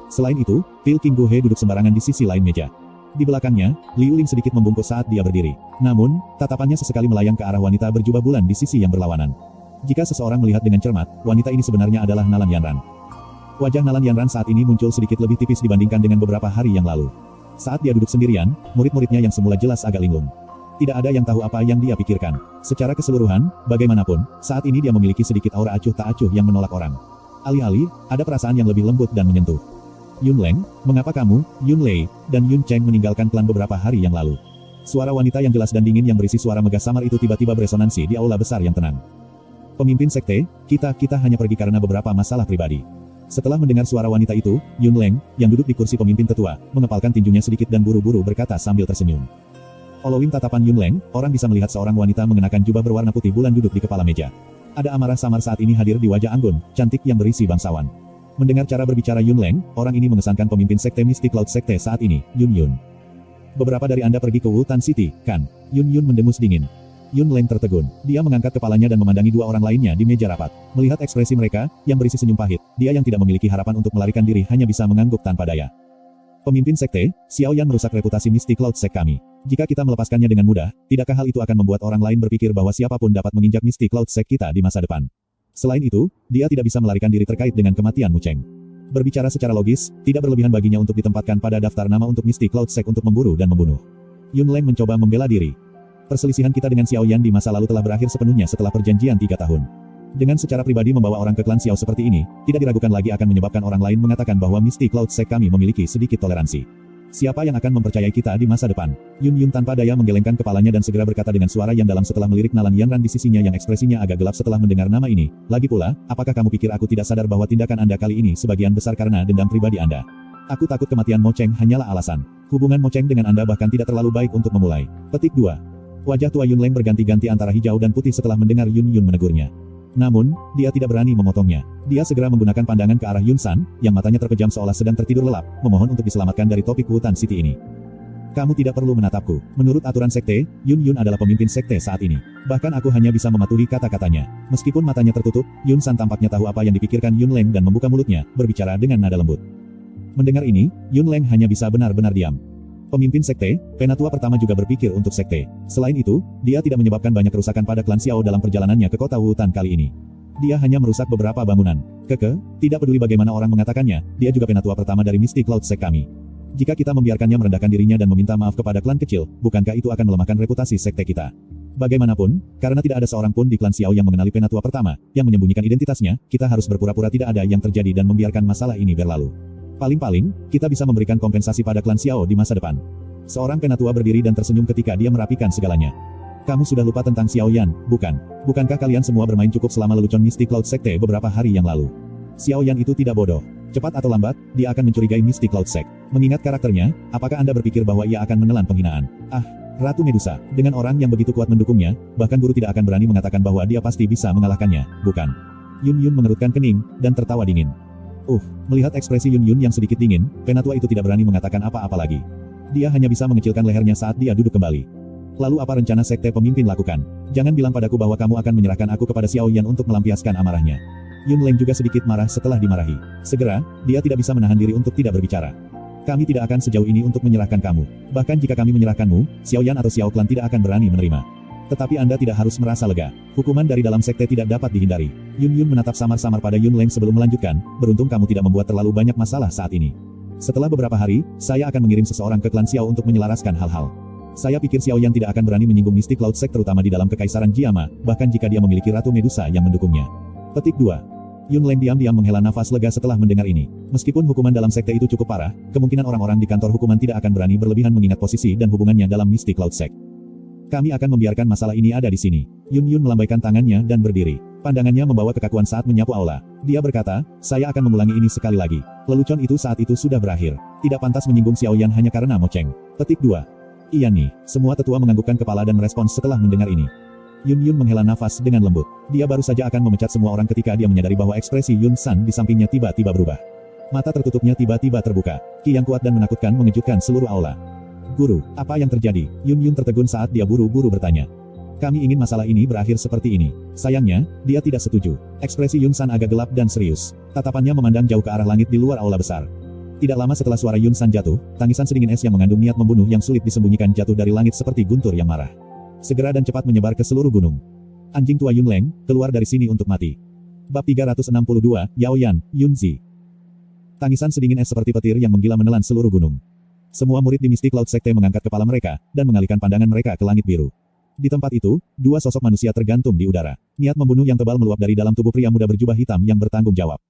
Selain itu, Phil King Guhe duduk sembarangan di sisi lain meja. Di belakangnya, Liu Ling sedikit membungkuk saat dia berdiri. Namun, tatapannya sesekali melayang ke arah wanita berjubah bulan di sisi yang berlawanan. Jika seseorang melihat dengan cermat, wanita ini sebenarnya adalah Nalan Yanran. Wajah Nalan Yanran saat ini muncul sedikit lebih tipis dibandingkan dengan beberapa hari yang lalu. Saat dia duduk sendirian, murid-muridnya yang semula jelas agak linglung. Tidak ada yang tahu apa yang dia pikirkan. Secara keseluruhan, bagaimanapun, saat ini dia memiliki sedikit aura acuh tak acuh yang menolak orang. Alih-alih, ada perasaan yang lebih lembut dan menyentuh. Yun Leng, mengapa kamu, Yun Lei, dan Yun Cheng meninggalkan klan beberapa hari yang lalu? Suara wanita yang jelas dan dingin yang berisi suara megah samar itu tiba-tiba beresonansi di aula besar yang tenang. Pemimpin sekte, kita hanya pergi karena beberapa masalah pribadi. Setelah mendengar suara wanita itu, Yun Leng, yang duduk di kursi pemimpin tetua, mengepalkan tinjunya sedikit dan buru-buru berkata sambil tersenyum. Following tatapan Yun Leng, orang bisa melihat seorang wanita mengenakan jubah berwarna putih bulan duduk di kepala meja. Ada amarah samar saat ini hadir di wajah anggun, cantik yang berisi bangsawan. Mendengar cara berbicara Yun Leng, orang ini mengesankan pemimpin sekte Mystic Cloud Sekte saat ini, Yun Yun. Beberapa dari Anda pergi ke Wutan City, kan? Yun Yun mendengus dingin. Yun Leng tertegun. Dia mengangkat kepalanya dan memandangi dua orang lainnya di meja rapat. Melihat ekspresi mereka, yang berisi senyum pahit, dia yang tidak memiliki harapan untuk melarikan diri hanya bisa mengangguk tanpa daya. Pemimpin sekte, Xiao Yan merusak reputasi Mystic Cloud Sect kami. Jika kita melepaskannya dengan mudah, tidakkah hal itu akan membuat orang lain berpikir bahwa siapapun dapat menginjak Mystic Cloud Sect kita di masa depan? Selain itu, dia tidak bisa melarikan diri terkait dengan kematian Mu Cheng. Berbicara secara logis, tidak berlebihan baginya untuk ditempatkan pada daftar nama untuk Mystic Cloud Sect untuk memburu dan membunuh. Yun Leng mencoba membela diri. Perselisihan kita dengan Xiao Yan di masa lalu telah berakhir sepenuhnya setelah perjanjian 3 tahun. Dengan secara pribadi membawa orang ke klan Xiao seperti ini, tidak diragukan lagi akan menyebabkan orang lain mengatakan bahwa Mystic Cloud Sect kami memiliki sedikit toleransi. Siapa yang akan mempercayai kita di masa depan? Yun Yun tanpa daya menggelengkan kepalanya dan segera berkata dengan suara yang dalam setelah melirik Nalan Yanran di sisinya yang ekspresinya agak gelap setelah mendengar nama ini. Lagi pula, apakah kamu pikir aku tidak sadar bahwa tindakan Anda kali ini sebagian besar karena dendam pribadi Anda? Aku takut kematian Mo Cheng hanyalah alasan. Hubungan Mo Cheng dengan Anda bahkan tidak terlalu baik untuk memulai. Petik 2. Wajah tua Yun Leng berganti-ganti antara hijau dan putih setelah mendengar Yun Yun menegurnya. Namun, dia tidak berani memotongnya. Dia segera menggunakan pandangan ke arah Yun San, yang matanya terpejam seolah sedang tertidur lelap, memohon untuk diselamatkan dari topik Wutan City ini. Kamu tidak perlu menatapku. Menurut aturan sekte, Yun Yun adalah pemimpin sekte saat ini. Bahkan aku hanya bisa mematuhi kata-katanya. Meskipun matanya tertutup, Yun San tampaknya tahu apa yang dipikirkan Yun Leng dan membuka mulutnya, berbicara dengan nada lembut. Mendengar ini, Yun Leng hanya bisa benar-benar diam. Pemimpin sekte, penatua pertama juga berpikir untuk sekte. Selain itu, dia tidak menyebabkan banyak kerusakan pada klan Xiao dalam perjalanannya ke kota Wutan kali ini. Dia hanya merusak beberapa bangunan. Tidak peduli bagaimana orang mengatakannya, dia juga penatua pertama dari Mystic Cloud Sect kami. Jika kita membiarkannya merendahkan dirinya dan meminta maaf kepada klan kecil, bukankah itu akan melemahkan reputasi sekte kita? Bagaimanapun, karena tidak ada seorang pun di klan Xiao yang mengenali penatua pertama, yang menyembunyikan identitasnya, kita harus berpura-pura tidak ada yang terjadi dan membiarkan masalah ini berlalu. Paling-paling, kita bisa memberikan kompensasi pada klan Xiao di masa depan. Seorang penatua berdiri dan tersenyum ketika dia merapikan segalanya. Kamu sudah lupa tentang Xiao Yan, bukan? Bukankah kalian semua bermain cukup selama lelucon Mystic Cloud Sekte beberapa hari yang lalu? Xiao Yan itu tidak bodoh. Cepat atau lambat, dia akan mencurigai Mystic Cloud Sect. Mengingat karakternya, apakah Anda berpikir bahwa ia akan menelan penghinaan? Ratu Medusa, dengan orang yang begitu kuat mendukungnya, bahkan guru tidak akan berani mengatakan bahwa dia pasti bisa mengalahkannya, bukan? Yun Yun mengerutkan kening, dan tertawa dingin. Melihat ekspresi Yun Yun yang sedikit dingin, penatua itu tidak berani mengatakan apa-apa lagi. Dia hanya bisa mengecilkan lehernya saat dia duduk kembali. Lalu apa rencana sekte pemimpin lakukan? Jangan bilang padaku bahwa kamu akan menyerahkan aku kepada Xiao Yan untuk melampiaskan amarahnya. Yun Leng juga sedikit marah setelah dimarahi. Segera, dia tidak bisa menahan diri untuk tidak berbicara. Kami tidak akan sejauh ini untuk menyerahkan kamu. Bahkan jika kami menyerahkanmu, Xiao Yan atau Xiao Clan tidak akan berani menerima. Tetapi Anda tidak harus merasa lega. Hukuman dari dalam sekte tidak dapat dihindari. Yun Yun menatap samar-samar pada Yun Leng sebelum melanjutkan, beruntung kamu tidak membuat terlalu banyak masalah saat ini. Setelah beberapa hari, saya akan mengirim seseorang ke klan Xiao untuk menyelaraskan hal-hal. Saya pikir Xiao Yan tidak akan berani menyinggung Mystic Cloud Sect terutama di dalam kekaisaran Jiama, bahkan jika dia memiliki Ratu Medusa yang mendukungnya. Petik 2. Yun Leng diam-diam menghela nafas lega setelah mendengar ini. Meskipun hukuman dalam sekte itu cukup parah, kemungkinan orang-orang di kantor hukuman tidak akan berani berlebihan mengingat posisi dan hubungannya dalam Mystic Cloud Sect. Kami akan membiarkan masalah ini ada di sini. Yun Yun melambaikan tangannya dan berdiri. Pandangannya membawa kekakuan saat menyapu aula. Dia berkata, saya akan mengulangi ini sekali lagi. Lelucon itu saat itu sudah berakhir. Tidak pantas menyinggung Xiao Yan hanya karena Mo Cheng. Petik 2. Iya nih, semua tetua menganggukkan kepala dan merespons setelah mendengar ini. Yun Yun menghela nafas dengan lembut. Dia baru saja akan memecat semua orang ketika dia menyadari bahwa ekspresi Yun San di sampingnya tiba-tiba berubah. Mata tertutupnya tiba-tiba terbuka. Ki yang kuat dan menakutkan mengejutkan seluruh aula. Guru, apa yang terjadi? Yun Yun tertegun saat dia buru-buru bertanya. Kami ingin masalah ini berakhir seperti ini. Sayangnya, dia tidak setuju. Ekspresi Yun San agak gelap dan serius. Tatapannya memandang jauh ke arah langit di luar aula besar. Tidak lama setelah suara Yun San jatuh, tangisan sedingin es yang mengandung niat membunuh yang sulit disembunyikan jatuh dari langit seperti guntur yang marah. Segera dan cepat menyebar ke seluruh gunung. Anjing tua Yun Leng, keluar dari sini untuk mati. Bab 362, Yao Yan, Yun Zi. Tangisan sedingin es seperti petir yang menggila menelan seluruh gunung. Semua murid di Mystic Cloud Sekte mengangkat kepala mereka, dan mengalihkan pandangan mereka ke langit biru. Di tempat itu, dua sosok manusia tergantung di udara. Niat membunuh yang tebal meluap dari dalam tubuh pria muda berjubah hitam yang bertanggung jawab.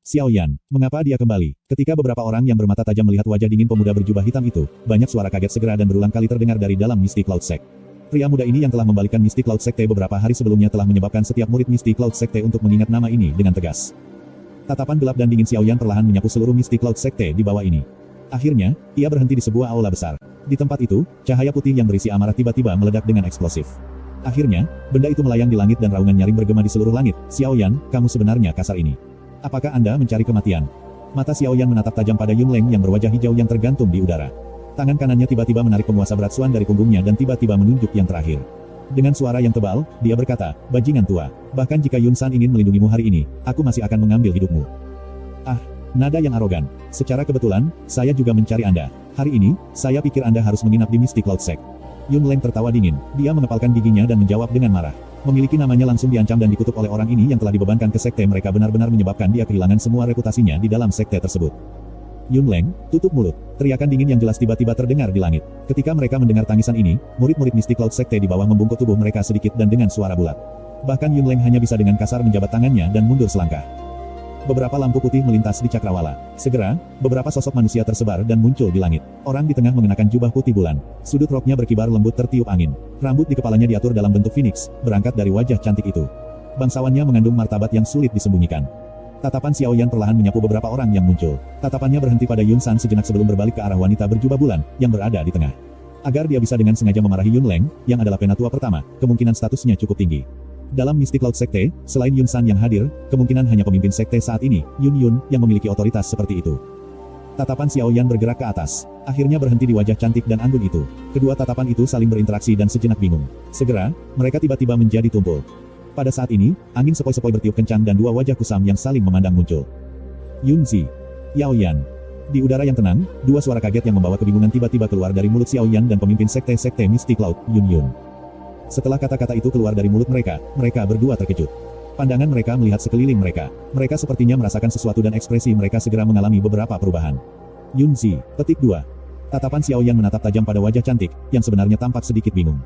Xiao Yan, mengapa dia kembali? Ketika beberapa orang yang bermata tajam melihat wajah dingin pemuda berjubah hitam itu, banyak suara kaget segera dan berulang kali terdengar dari dalam Misty Cloud Sect. Pria muda ini yang telah membalikkan Misty Cloud Sekte beberapa hari sebelumnya telah menyebabkan setiap murid Misty Cloud Sekte untuk mengingat nama ini dengan tegas. Tatapan gelap dan dingin Xiao Yan perlahan menyapu seluruh Misty Cloud Sekte di bawah ini. Akhirnya, ia berhenti di sebuah aula besar. Di tempat itu, cahaya putih yang berisi amarah tiba-tiba meledak dengan eksplosif. Akhirnya, benda itu melayang di langit dan raungan nyaring bergema di seluruh langit. Xiao Yan, kamu sebenarnya kasar ini. Apakah Anda mencari kematian? Mata Xiao Yan menatap tajam pada Yun Leng yang berwajah hijau yang tergantung di udara. Tangan kanannya tiba-tiba menarik penguasa berat Suan dari punggungnya dan tiba-tiba menunjuk yang terakhir. Dengan suara yang tebal, dia berkata, bajingan tua, bahkan jika Yun San ingin melindungimu hari ini, aku masih akan mengambil hidupmu. Ah, nada yang arogan. Secara kebetulan, saya juga mencari Anda. Hari ini, saya pikir Anda harus menginap di Misty Cloud Sect. Yun Leng tertawa dingin. Dia mengepalkan giginya dan menjawab dengan marah. Memiliki namanya langsung diancam dan dikutuk oleh orang ini yang telah dibebankan ke sekte mereka benar-benar menyebabkan dia kehilangan semua reputasinya di dalam sekte tersebut. Yun Leng, tutup mulut. Teriakan dingin yang jelas tiba-tiba terdengar di langit. Ketika mereka mendengar tangisan ini, murid-murid Misty Cloud Sekte di bawah membungkuk tubuh mereka sedikit dan dengan suara bulat. Bahkan Yun Leng hanya bisa dengan kasar menjabat tangannya dan mundur selangkah. Beberapa lampu putih melintas di cakrawala. Segera, beberapa sosok manusia tersebar dan muncul di langit. Orang di tengah mengenakan jubah putih bulan. Sudut roknya berkibar lembut tertiup angin. Rambut di kepalanya diatur dalam bentuk phoenix, berangkat dari wajah cantik itu. Bangsawannya mengandung martabat yang sulit disembunyikan. Tatapan Xiao Yan perlahan menyapu beberapa orang yang muncul. Tatapannya berhenti pada Yun San sejenak sebelum berbalik ke arah wanita berjubah bulan, yang berada di tengah. Agar dia bisa dengan sengaja memarahi Yun Leng, yang adalah penatua pertama, kemungkinan statusnya cukup tinggi. Dalam Misty Cloud Sekte, selain Yun San yang hadir, kemungkinan hanya pemimpin sekte saat ini, Yun Yun, yang memiliki otoritas seperti itu. Tatapan Xiao Yan bergerak ke atas. Akhirnya berhenti di wajah cantik dan anggun itu. Kedua tatapan itu saling berinteraksi dan sejenak bingung. Segera, mereka tiba-tiba menjadi tumpul. Pada saat ini, angin sepoi-sepoi bertiup kencang dan dua wajah kusam yang saling memandang muncul. Yun Zi. Yao Yan. Di udara yang tenang, dua suara kaget yang membawa kebingungan tiba-tiba keluar dari mulut Xiao Yan dan pemimpin sekte-sekte Misty Cloud, Yun Yun. Setelah kata-kata itu keluar dari mulut mereka, mereka berdua terkejut. Pandangan mereka melihat sekeliling mereka. Mereka sepertinya merasakan sesuatu dan ekspresi mereka segera mengalami beberapa perubahan. Yun Zi, petik 2. Tatapan Xiao Yan menatap tajam pada wajah cantik, yang sebenarnya tampak sedikit bingung.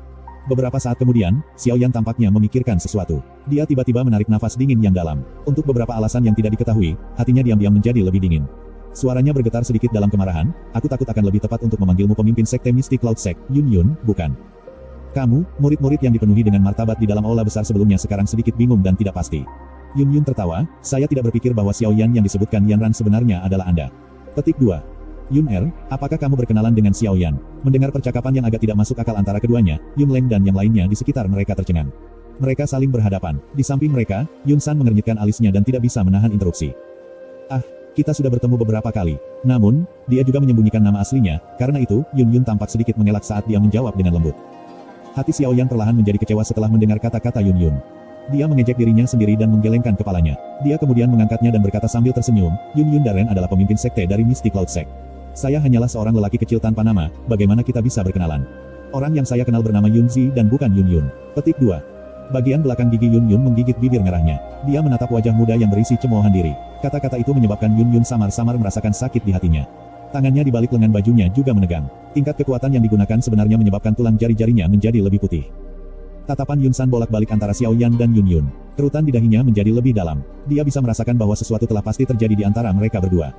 Beberapa saat kemudian, Xiao Yan tampaknya memikirkan sesuatu. Dia tiba-tiba menarik nafas dingin yang dalam. Untuk beberapa alasan yang tidak diketahui, hatinya diam-diam menjadi lebih dingin. Suaranya bergetar sedikit dalam kemarahan, aku takut akan lebih tepat untuk memanggilmu pemimpin sekte Misty Cloud Sect, Yun Yun, bukan? Kamu, murid-murid yang dipenuhi dengan martabat di dalam aula besar sebelumnya sekarang sedikit bingung dan tidak pasti. Yun Yun tertawa, saya tidak berpikir bahwa Xiao Yan yang disebutkan Yan Ran sebenarnya adalah Anda. Petik 2. Yun Er, apakah kamu berkenalan dengan Xiao Yan? Mendengar percakapan yang agak tidak masuk akal antara keduanya, Yun Leng dan yang lainnya di sekitar mereka tercengang. Mereka saling berhadapan. Di samping mereka, Yun San mengernyitkan alisnya dan tidak bisa menahan interupsi. Ah, kita sudah bertemu beberapa kali. Namun, dia juga menyembunyikan nama aslinya, karena itu, Yun Yun tampak sedikit mengelak saat dia menjawab dengan lembut. Hati Xiao Yan perlahan menjadi kecewa setelah mendengar kata-kata Yun Yun. Dia mengejek dirinya sendiri dan menggelengkan kepalanya. Dia kemudian mengangkatnya dan berkata sambil tersenyum, Yun Yun Daren adalah pemimpin sekte dari Misty Cloud Sect. Saya hanyalah seorang lelaki kecil tanpa nama, bagaimana kita bisa berkenalan? Orang yang saya kenal bernama Yun Zi dan bukan Yun Yun. Petik 2. Bagian belakang gigi Yun Yun menggigit bibir merahnya. Dia menatap wajah muda yang berisi cemoohan diri. Kata-kata itu menyebabkan Yun Yun samar-samar merasakan sakit di hatinya. Tangannya di balik lengan bajunya juga menegang. Tingkat kekuatan yang digunakan sebenarnya menyebabkan tulang jari-jarinya menjadi lebih putih. Tatapan Yun San bolak-balik antara Xiao Yan dan Yun Yun. Kerutan di dahinya menjadi lebih dalam. Dia bisa merasakan bahwa sesuatu telah pasti terjadi di antara mereka berdua.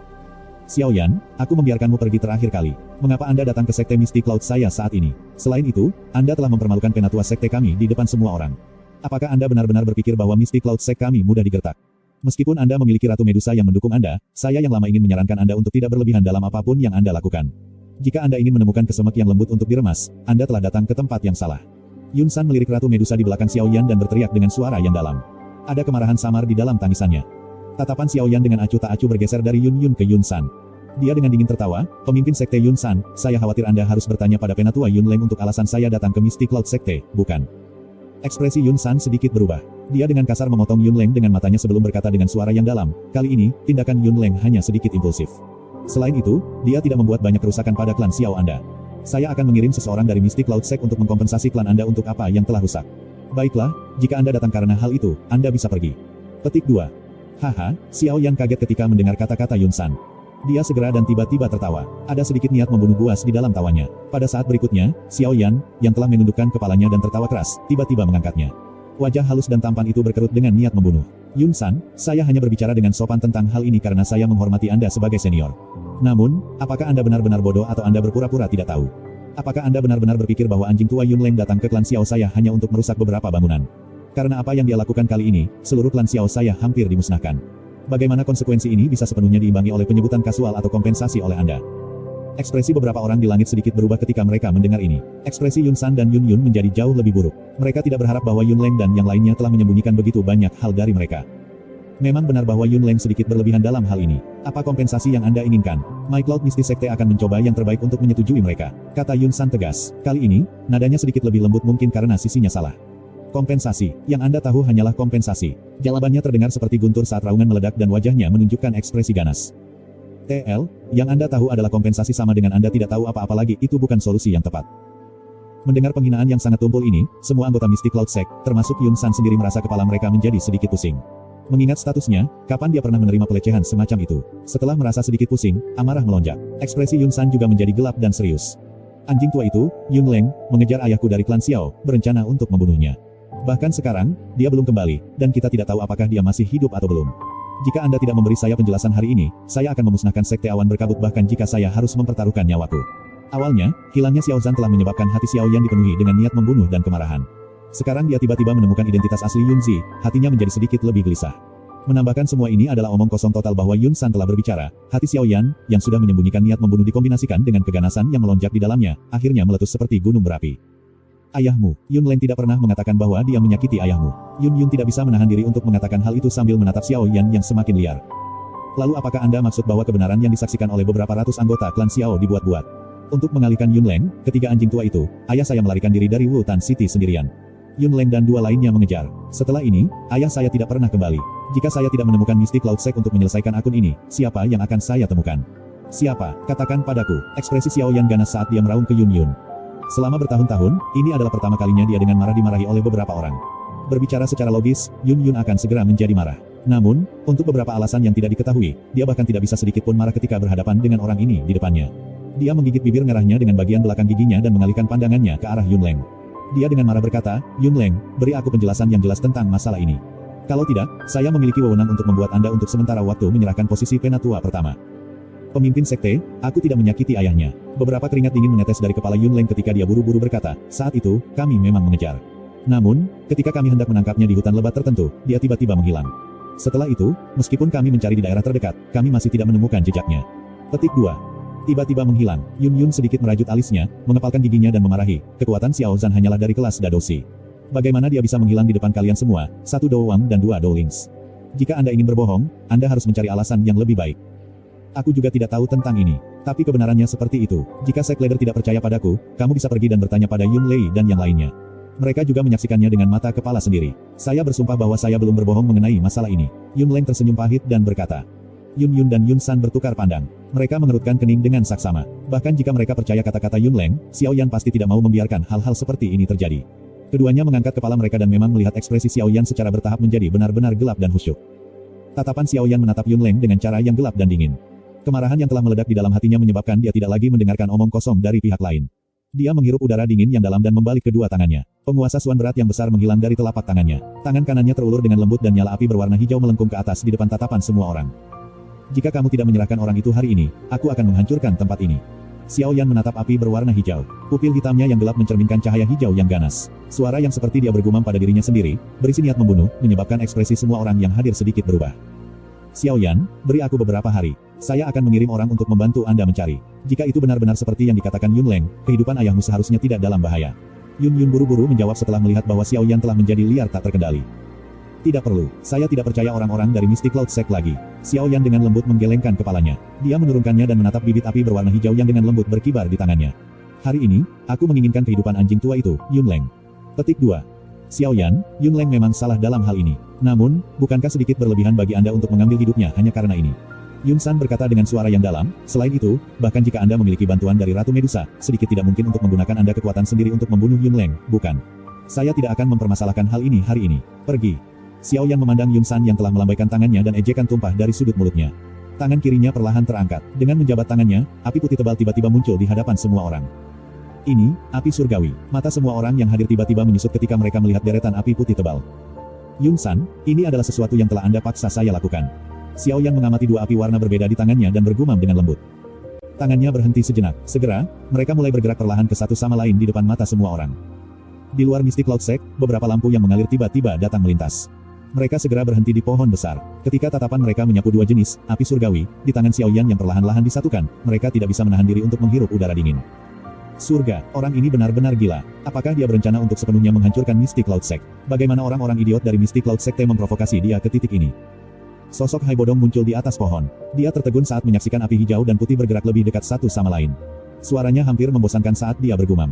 Xiao Yan, aku membiarkanmu pergi terakhir kali. Mengapa Anda datang ke sekte Misty Cloud saya saat ini? Selain itu, Anda telah mempermalukan penatua sekte kami di depan semua orang. Apakah Anda benar-benar berpikir bahwa Misty Cloud Sect kami mudah digertak? Meskipun Anda memiliki Ratu Medusa yang mendukung Anda, saya yang lama ingin menyarankan Anda untuk tidak berlebihan dalam apapun yang Anda lakukan. Jika Anda ingin menemukan kesemek yang lembut untuk diremas, Anda telah datang ke tempat yang salah. Yun San melirik Ratu Medusa di belakang Xiao Yan dan berteriak dengan suara yang dalam. Ada kemarahan samar di dalam tangisannya. Tatapan Xiao Yan dengan acuh tak acuh bergeser dari Yun Yun ke Yun San. Dia dengan dingin tertawa, pemimpin sekte Yun San, saya khawatir Anda harus bertanya pada penatua Yun Leng untuk alasan saya datang ke Misty Cloud Sekte, bukan? Ekspresi Yun San sedikit berubah. Dia dengan kasar memotong Yun Leng dengan matanya sebelum berkata dengan suara yang dalam, kali ini, tindakan Yun Leng hanya sedikit impulsif. Selain itu, dia tidak membuat banyak kerusakan pada klan Xiao Anda. Saya akan mengirim seseorang dari Misty Cloud Sect untuk mengkompensasi klan Anda untuk apa yang telah rusak. Baiklah, jika Anda datang karena hal itu, Anda bisa pergi. Petik 2. Haha, Xiao Yan kaget ketika mendengar kata-kata Yun San. Dia segera dan tiba-tiba tertawa. Ada sedikit niat membunuh buas di dalam tawanya. Pada saat berikutnya, Xiao Yan, yang telah menundukkan kepalanya dan tertawa keras, tiba-tiba mengangkatnya. Wajah halus dan tampan itu berkerut dengan niat membunuh. Yun San, saya hanya berbicara dengan sopan tentang hal ini karena saya menghormati Anda sebagai senior. Namun, apakah Anda benar-benar bodoh atau Anda berpura-pura tidak tahu? Apakah Anda benar-benar berpikir bahwa anjing tua Yun Leng datang ke klan Xiao saya hanya untuk merusak beberapa bangunan? Karena apa yang dia lakukan kali ini, seluruh klan Xiao saya hampir dimusnahkan. Bagaimana konsekuensi ini bisa sepenuhnya diimbangi oleh penyebutan kasual atau kompensasi oleh Anda? Ekspresi beberapa orang di langit sedikit berubah ketika mereka mendengar ini. Ekspresi Yun San dan Yun Yun menjadi jauh lebih buruk. Mereka tidak berharap bahwa Yun Leng dan yang lainnya telah menyembunyikan begitu banyak hal dari mereka. Memang benar bahwa Yun Leng sedikit berlebihan dalam hal ini. Apa kompensasi yang Anda inginkan? My Cloud Misty Sekte akan mencoba yang terbaik untuk menyetujui mereka, kata Yun San tegas. Kali ini, nadanya sedikit lebih lembut mungkin karena sisinya salah. Kompensasi, yang Anda tahu hanyalah kompensasi. Jawabannya terdengar seperti guntur saat raungan meledak dan wajahnya menunjukkan ekspresi ganas. TL, yang Anda tahu adalah kompensasi sama dengan Anda tidak tahu apa-apa lagi, itu bukan solusi yang tepat. Mendengar penghinaan yang sangat tumpul ini, semua anggota Mystic Cloud Sect, termasuk Yun San sendiri merasa kepala mereka menjadi sedikit pusing. Mengingat statusnya, kapan dia pernah menerima pelecehan semacam itu? Setelah merasa sedikit pusing, amarah melonjak. Ekspresi Yun San juga menjadi gelap dan serius. Anjing tua itu, Yun Leng, mengejar ayahku dari klan Xiao, berencana untuk membunuhnya. Bahkan sekarang, dia belum kembali, dan kita tidak tahu apakah dia masih hidup atau belum. Jika Anda tidak memberi saya penjelasan hari ini, saya akan memusnahkan Sekte Awan Berkabut bahkan jika saya harus mempertaruhkan nyawaku. Awalnya, hilangnya Xiao Zhan telah menyebabkan hati Xiao Yan dipenuhi dengan niat membunuh dan kemarahan. Sekarang dia tiba-tiba menemukan identitas asli Yun Zi, hatinya menjadi sedikit lebih gelisah. Menambahkan semua ini adalah omong kosong total bahwa Yun San telah berbicara. Hati Xiao Yan, yang sudah menyembunyikan niat membunuh dikombinasikan dengan keganasan yang melonjak di dalamnya, akhirnya meletus seperti gunung berapi. Ayahmu, Yun Leng tidak pernah mengatakan bahwa dia menyakiti ayahmu. Yun Yun tidak bisa menahan diri untuk mengatakan hal itu sambil menatap Xiao Yan yang semakin liar. Lalu apakah Anda maksud bahwa kebenaran yang disaksikan oleh beberapa ratus anggota klan Xiao dibuat-buat? Untuk mengalihkan Yun Leng, ketiga anjing tua itu, ayah saya melarikan diri dari Wutan City sendirian. Yun Leng dan dua lainnya mengejar. Setelah ini, ayah saya tidak pernah kembali. Jika saya tidak menemukan Mystic Cloud Sect untuk menyelesaikan akun ini, siapa yang akan saya temukan? Siapa? Katakan padaku. Ekspresi Xiao Yan ganas saat dia meraung ke Yun Yun. Selama bertahun-tahun, ini adalah pertama kalinya dia dengan marah dimarahi oleh beberapa orang. Berbicara secara logis, Yun Yun akan segera menjadi marah. Namun, untuk beberapa alasan yang tidak diketahui, dia bahkan tidak bisa sedikit pun marah ketika berhadapan dengan orang ini di depannya. Dia menggigit bibir merahnya dengan bagian belakang giginya dan mengalihkan pandangannya ke arah Yun Leng. Dia dengan marah berkata, Yun Leng, beri aku penjelasan yang jelas tentang masalah ini. Kalau tidak, saya memiliki wewenang untuk membuat Anda untuk sementara waktu menyerahkan posisi penatua pertama. Pemimpin sekte, aku tidak menyakiti ayahnya. Beberapa keringat dingin menetes dari kepala Yun Leng ketika dia buru-buru berkata, saat itu, kami memang mengejar. Namun, ketika kami hendak menangkapnya di hutan lebat tertentu, dia tiba-tiba menghilang. Setelah itu, meskipun kami mencari di daerah terdekat, kami masih tidak menemukan jejaknya. Petik 2. Tiba-tiba menghilang. Yun Yun sedikit merajut alisnya, mengepalkan giginya dan memarahi. Kekuatan Xiao Zhan hanyalah dari kelas Dadoshi. Bagaimana dia bisa menghilang di depan kalian semua, satu Dowang dan dua Dowlings? Jika Anda ingin berbohong, Anda harus mencari alasan yang lebih baik. Aku juga tidak tahu tentang ini. Tapi kebenarannya seperti itu. Jika Sect Leader tidak percaya padaku, kamu bisa pergi dan bertanya pada Yun Lei dan yang lainnya. Mereka juga menyaksikannya dengan mata kepala sendiri. Saya bersumpah bahwa saya belum berbohong mengenai masalah ini. Yun Leng tersenyum pahit dan berkata. Yun Yun dan Yun San bertukar pandang. Mereka mengerutkan kening dengan saksama. Bahkan jika mereka percaya kata-kata Yun Leng, Xiao Yan pasti tidak mau membiarkan hal-hal seperti ini terjadi. Keduanya mengangkat kepala mereka dan memang melihat ekspresi Xiao Yan secara bertahap menjadi benar-benar gelap dan khusyuk. Tatapan Xiao Yan menatap Yun Leng dengan cara yang gelap dan dingin. Kemarahan yang telah meledak di dalam hatinya menyebabkan dia tidak lagi mendengarkan omong kosong dari pihak lain. Dia menghirup udara dingin yang dalam dan membalik kedua tangannya. Penguasa Suan berat yang besar menghilang dari telapak tangannya. Tangan kanannya terulur dengan lembut dan nyala api berwarna hijau melengkung ke atas di depan tatapan semua orang. Jika kamu tidak menyerahkan orang itu hari ini, aku akan menghancurkan tempat ini. Xiao Yan menatap api berwarna hijau. Pupil hitamnya yang gelap mencerminkan cahaya hijau yang ganas. Suara yang seperti dia bergumam pada dirinya sendiri, berisi niat membunuh, menyebabkan ekspresi semua orang yang hadir sedikit berubah. Xiao Yan, beri aku beberapa hari. Saya akan mengirim orang untuk membantu Anda mencari. Jika itu benar-benar seperti yang dikatakan Yun Leng, kehidupan ayahmu seharusnya tidak dalam bahaya. Yun Yun buru-buru menjawab setelah melihat bahwa Xiao Yan telah menjadi liar tak terkendali. Tidak perlu, saya tidak percaya orang-orang dari Mystic Cloud Sect lagi. Xiao Yan dengan lembut menggelengkan kepalanya. Dia menurunkannya dan menatap bibit api berwarna hijau yang dengan lembut berkibar di tangannya. Hari ini, aku menginginkan kehidupan anjing tua itu, Yun Leng. Petik 2. Xiao Yan, Yun Leng memang salah dalam hal ini. Namun, bukankah sedikit berlebihan bagi Anda untuk mengambil hidupnya hanya karena ini? Yun San berkata dengan suara yang dalam, selain itu, bahkan jika Anda memiliki bantuan dari Ratu Medusa, sedikit tidak mungkin untuk menggunakan Anda kekuatan sendiri untuk membunuh Yun Leng, bukan? Saya tidak akan mempermasalahkan hal ini hari ini. Pergi. Xiao Yan memandang Yun San yang telah melambaikan tangannya dan ejekan tumpah dari sudut mulutnya. Tangan kirinya perlahan terangkat. Dengan menjabat tangannya, api putih tebal tiba-tiba muncul di hadapan semua orang. Ini, api surgawi. Mata semua orang yang hadir tiba-tiba menyusut ketika mereka melihat deretan api putih tebal. Yun San, ini adalah sesuatu yang telah Anda paksa saya lakukan. Xiao Yan mengamati dua api warna berbeda di tangannya dan bergumam dengan lembut. Tangannya berhenti sejenak. Segera, mereka mulai bergerak perlahan ke satu sama lain di depan mata semua orang. Di luar Mystic Cloud Sect, beberapa lampu yang mengalir tiba-tiba datang melintas. Mereka segera berhenti di pohon besar. Ketika tatapan mereka menyapu dua jenis api surgawi di tangan Xiao Yan yang perlahan-lahan disatukan, mereka tidak bisa menahan diri untuk menghirup udara dingin. Surga, orang ini benar-benar gila. Apakah dia berencana untuk sepenuhnya menghancurkan Mystic Cloud Sect? Bagaimana orang-orang idiot dari Mystic Cloud Sect memprovokasi dia ke titik ini? Sosok Hai Bodong muncul di atas pohon. Dia tertegun saat menyaksikan api hijau dan putih bergerak lebih dekat satu sama lain. Suaranya hampir membosankan saat dia bergumam.